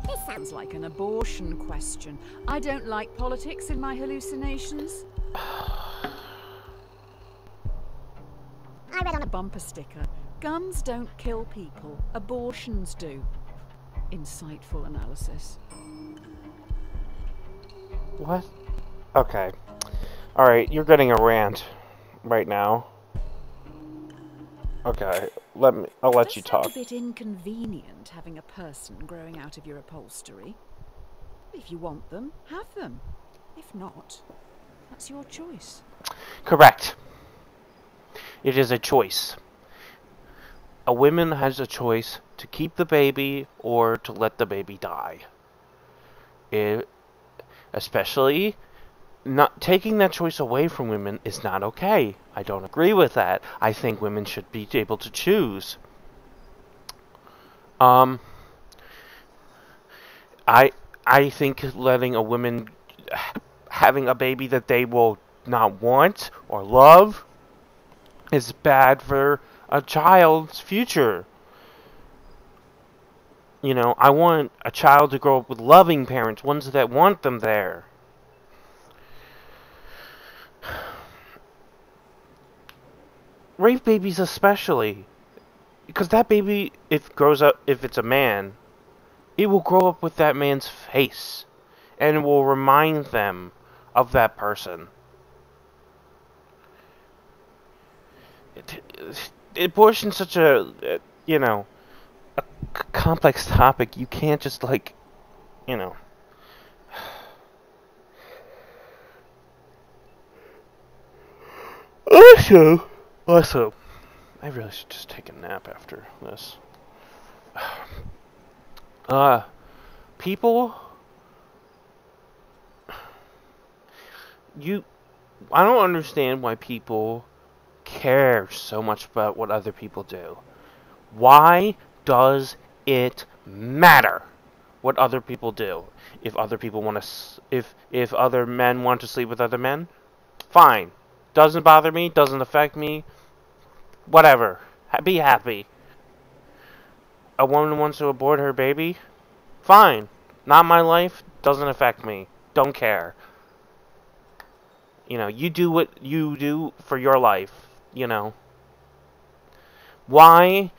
Speaker 2: This sounds like an abortion question. I don't like politics in my hallucinations.
Speaker 6: I read on
Speaker 2: A bumper sticker. Guns don't kill people. Abortions do. Insightful analysis.
Speaker 1: What? Okay. Alright, you're getting a rant right now. Okay, I'll let you
Speaker 2: Does sound
Speaker 1: talk.
Speaker 2: a bit inconvenient having a person growing out of your upholstery. If you want them, have them. If not, that's your choice.
Speaker 1: Correct. It is a choice. A woman has a choice to keep the baby or to let the baby die. Especially, not taking that choice away from women is not okay. I don't agree with that. I think women should be able to choose. I think letting a woman having a baby that they will not want or love is bad for a child's future. You know, I want a child to grow up with loving parents, ones that want them there. Rape babies especially. Because that baby, if it's a man, it will grow up with that man's face. And it will remind them of that person. Abortion's such a complex topic. You can't just, like, you know. Also, I really should just take a nap after this. People, I don't understand why people care so much about what other people do. Why does it matter what other people do? If other people want to, if other men want to sleep with other men, fine. Doesn't bother me, doesn't affect me, whatever. Be happy. A woman wants to abort her baby, fine. Not my life, doesn't affect me. Don't care. You know, you do what you do for your life, you know. Why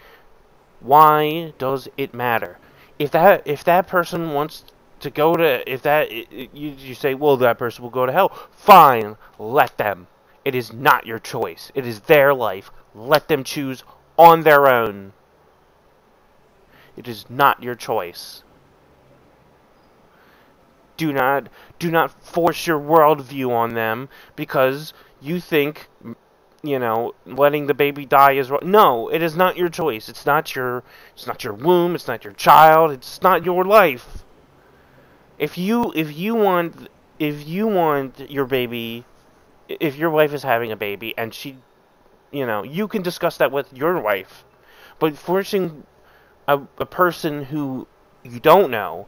Speaker 1: does it matter? If that person wants to go to, if that, you say, well, that person will go to hell, fine, let them. It is not your choice. It is their life. Let them choose on their own. It is not your choice. Do not force your worldview on them because you think, you know, letting the baby die is wrong. No, it is not your choice. It's not your womb. It's not your child. It's not your life. If you want your baby, if your wife is having a baby and she, you know, you can discuss that with your wife. But forcing a person who you don't know,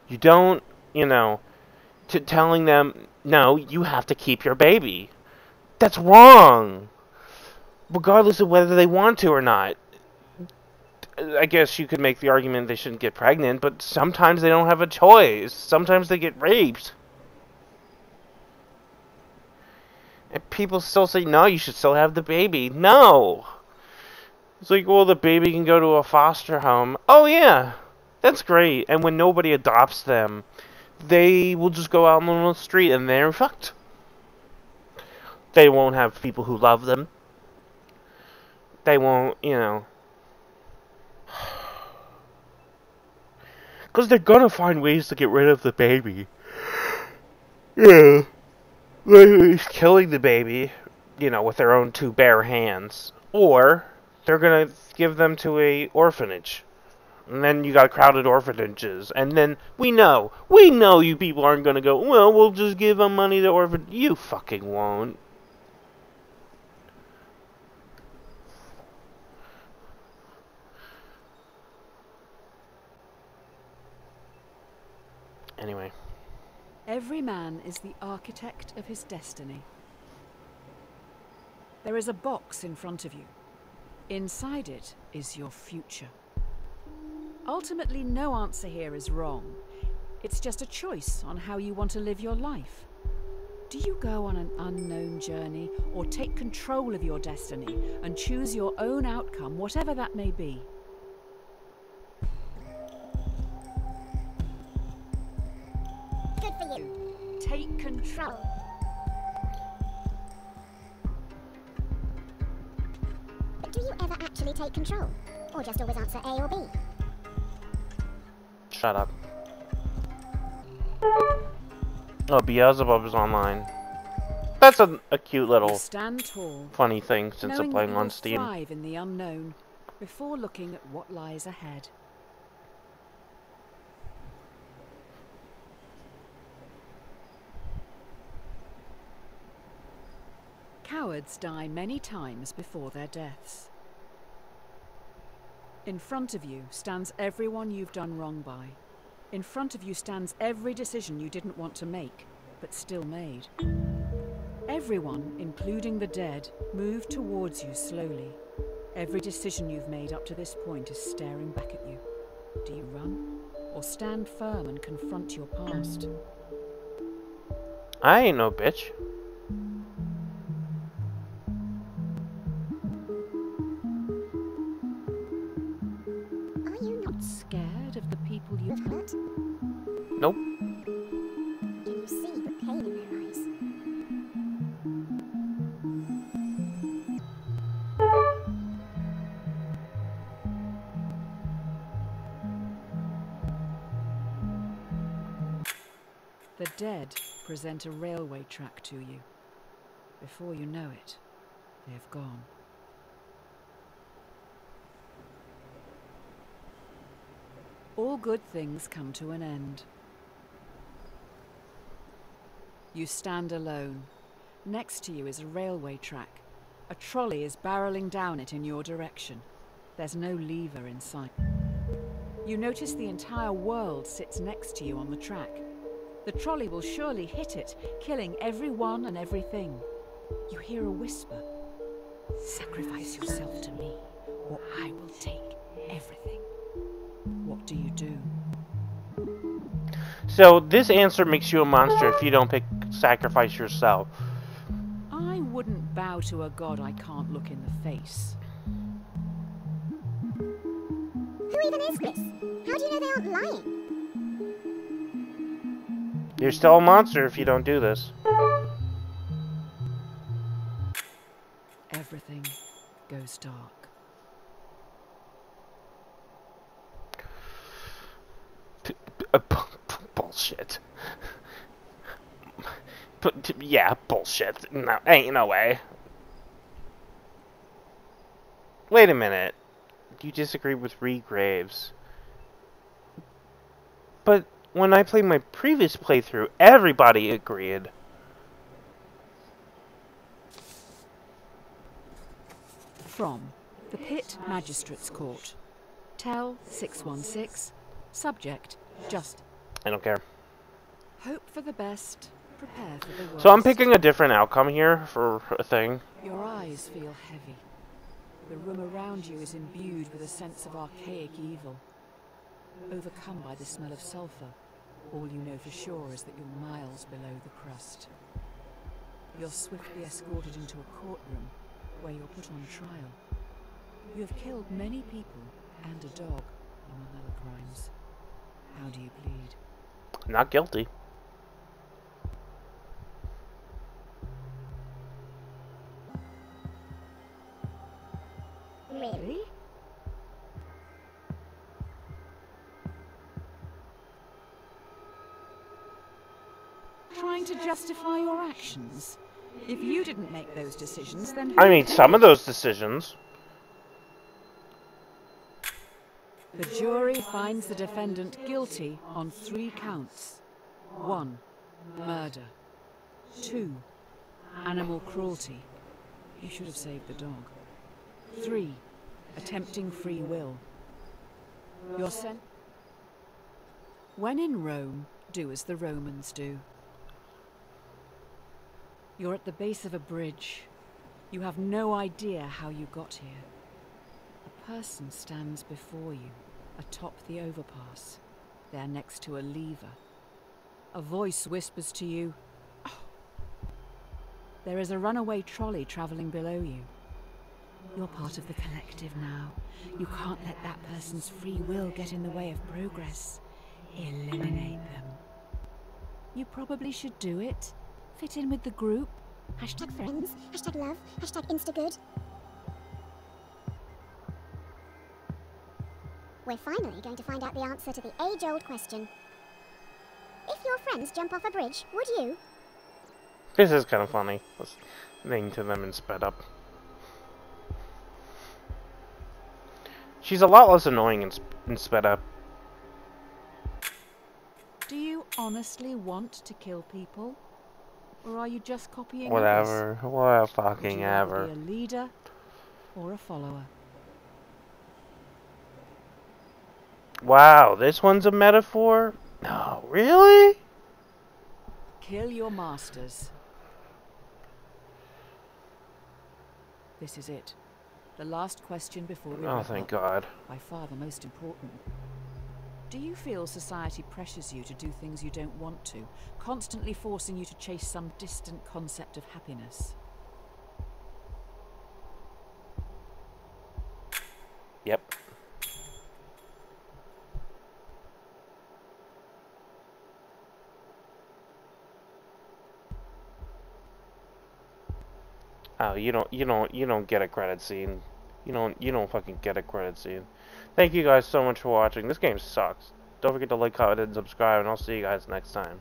Speaker 1: you know, to telling them, no, you have to keep your baby. That's wrong. Regardless of whether they want to or not. I guess you could make the argument they shouldn't get pregnant, but sometimes they don't have a choice. Sometimes they get raped. And people still say, no, you should still have the baby. No! It's like, well, the baby can go to a foster home. Oh, yeah. That's great. And when nobody adopts them, they will just go out on the street and they're fucked. They won't have people who love them. They won't, you know. Because they're gonna find ways to get rid of the baby. Yeah. Like killing the baby, you know, with their own two bare hands. Or they're gonna give them to a orphanage. And then you got crowded orphanages. And then we know you people aren't gonna go, well, we'll just give them money to orphan. You fucking won't. Anyway.
Speaker 2: Every man is the architect of his destiny. There is a box in front of you. Inside it is your future. Ultimately, no answer here is wrong. It's just a choice on how you want to live your life. Do you go on an unknown journey or take control of your destiny and choose your own outcome, whatever that may be?
Speaker 6: Good for you.
Speaker 2: Take control.
Speaker 6: But do you ever actually take control? Or just always answer A or B?
Speaker 1: Shut up. Oh, Beelzebub is online. That's a cute little
Speaker 2: Stand tall,
Speaker 1: funny thing since I'm
Speaker 2: knowing
Speaker 1: playing
Speaker 2: that
Speaker 1: on
Speaker 2: you'll
Speaker 1: Steam.
Speaker 2: thrive in the unknown before looking at what lies ahead. Cowards die many times before their deaths. In front of you stands everyone you've done wrong by. In front of you stands every decision you didn't want to make, but still made. Everyone, including the dead, move towards you slowly. Every decision you've made up to this point is staring back at you. Do you run, or stand firm and confront your past?
Speaker 1: I ain't no bitch.
Speaker 6: Are you not
Speaker 2: Scared of the people you've
Speaker 6: hurt?
Speaker 1: Nope.
Speaker 6: Can you see the pain in their eyes?
Speaker 2: The dead present a railway track to you. Before you know it, they have gone. All good things come to an end. You stand alone. Next to you is a railway track. A trolley is barreling down it in your direction. There's no lever in sight. You notice the entire world sits next to you on the track. The trolley will surely hit it, killing everyone and everything. You hear a whisper. Sacrifice yourself to me, or I will take everything. What do you do?
Speaker 1: So this answer makes you a monster if you don't pick sacrifice yourself.
Speaker 2: I wouldn't bow to a god I can't look in the face.
Speaker 6: Who even is this? How do you know they aren't lying?
Speaker 1: You're still a monster if you don't do this.
Speaker 2: Everything goes dark.
Speaker 1: Bullshit. Yeah, bullshit. No, ain't no way. Wait a minute. You disagree with Graves. But when I played my previous playthrough, everybody agreed.
Speaker 2: From the Pit Magistrates Court. Tell 616. Subject, just.
Speaker 1: I don't care.
Speaker 2: Hope for the best. Prepare for the worst.
Speaker 1: So I'm picking a different outcome here for a thing.
Speaker 2: Your eyes feel heavy. The room around you is imbued with a sense of archaic evil. Overcome by the smell of sulfur, all you know for sure is that you're miles below the crust. You're swiftly escorted into a courtroom where you're put on trial. You have killed many people and a dog, among other crimes. How do you plead?
Speaker 1: Not guilty.
Speaker 6: Really?
Speaker 2: Trying to justify your actions? If you didn't make those decisions, then who
Speaker 1: I made
Speaker 2: did?
Speaker 1: some of those decisions.
Speaker 2: The jury finds the defendant guilty on 3 counts. 1. Murder. 2. Animal cruelty. You should have saved the dog. 3. Attempting free will. Your sen. When in Rome, do as the Romans do. You're at the base of a bridge. You have no idea how you got here. A person stands before you, atop the overpass, there next to a lever. A voice whispers to you, "Oh." There is a runaway trolley travelling below you. You're part of the collective now. You can't let that person's free will get in the way of progress. Eliminate them. You probably should do it. Fit in with the group.
Speaker 6: Hashtag friends, hashtag love, hashtag instagood. We're finally going to find out the answer to the age-old question. If your friends jump off a bridge, would you?
Speaker 1: This is kind of funny. Let's name to them and sped up. She's a lot less annoying in sped up.
Speaker 2: Do you honestly want to kill people? Or are you just copying
Speaker 1: Whatever.
Speaker 2: others?
Speaker 1: What
Speaker 2: Would
Speaker 1: fucking
Speaker 2: you rather
Speaker 1: ever.
Speaker 2: be a leader or a follower?
Speaker 1: Wow, this one's a metaphor? No, really?
Speaker 2: Kill your masters. This is it. The last question before we
Speaker 1: Oh,
Speaker 2: wrap
Speaker 1: thank
Speaker 2: up.
Speaker 1: God.
Speaker 2: By far the most important. Do you feel society pressures you to do things you don't want to, constantly forcing you to chase some distant concept of happiness?
Speaker 1: Yep. Oh, you don't get a credit scene. You don't fucking get a credit scene. Thank you guys so much for watching. This game sucks. Don't forget to like, comment, and subscribe, and I'll see you guys next time.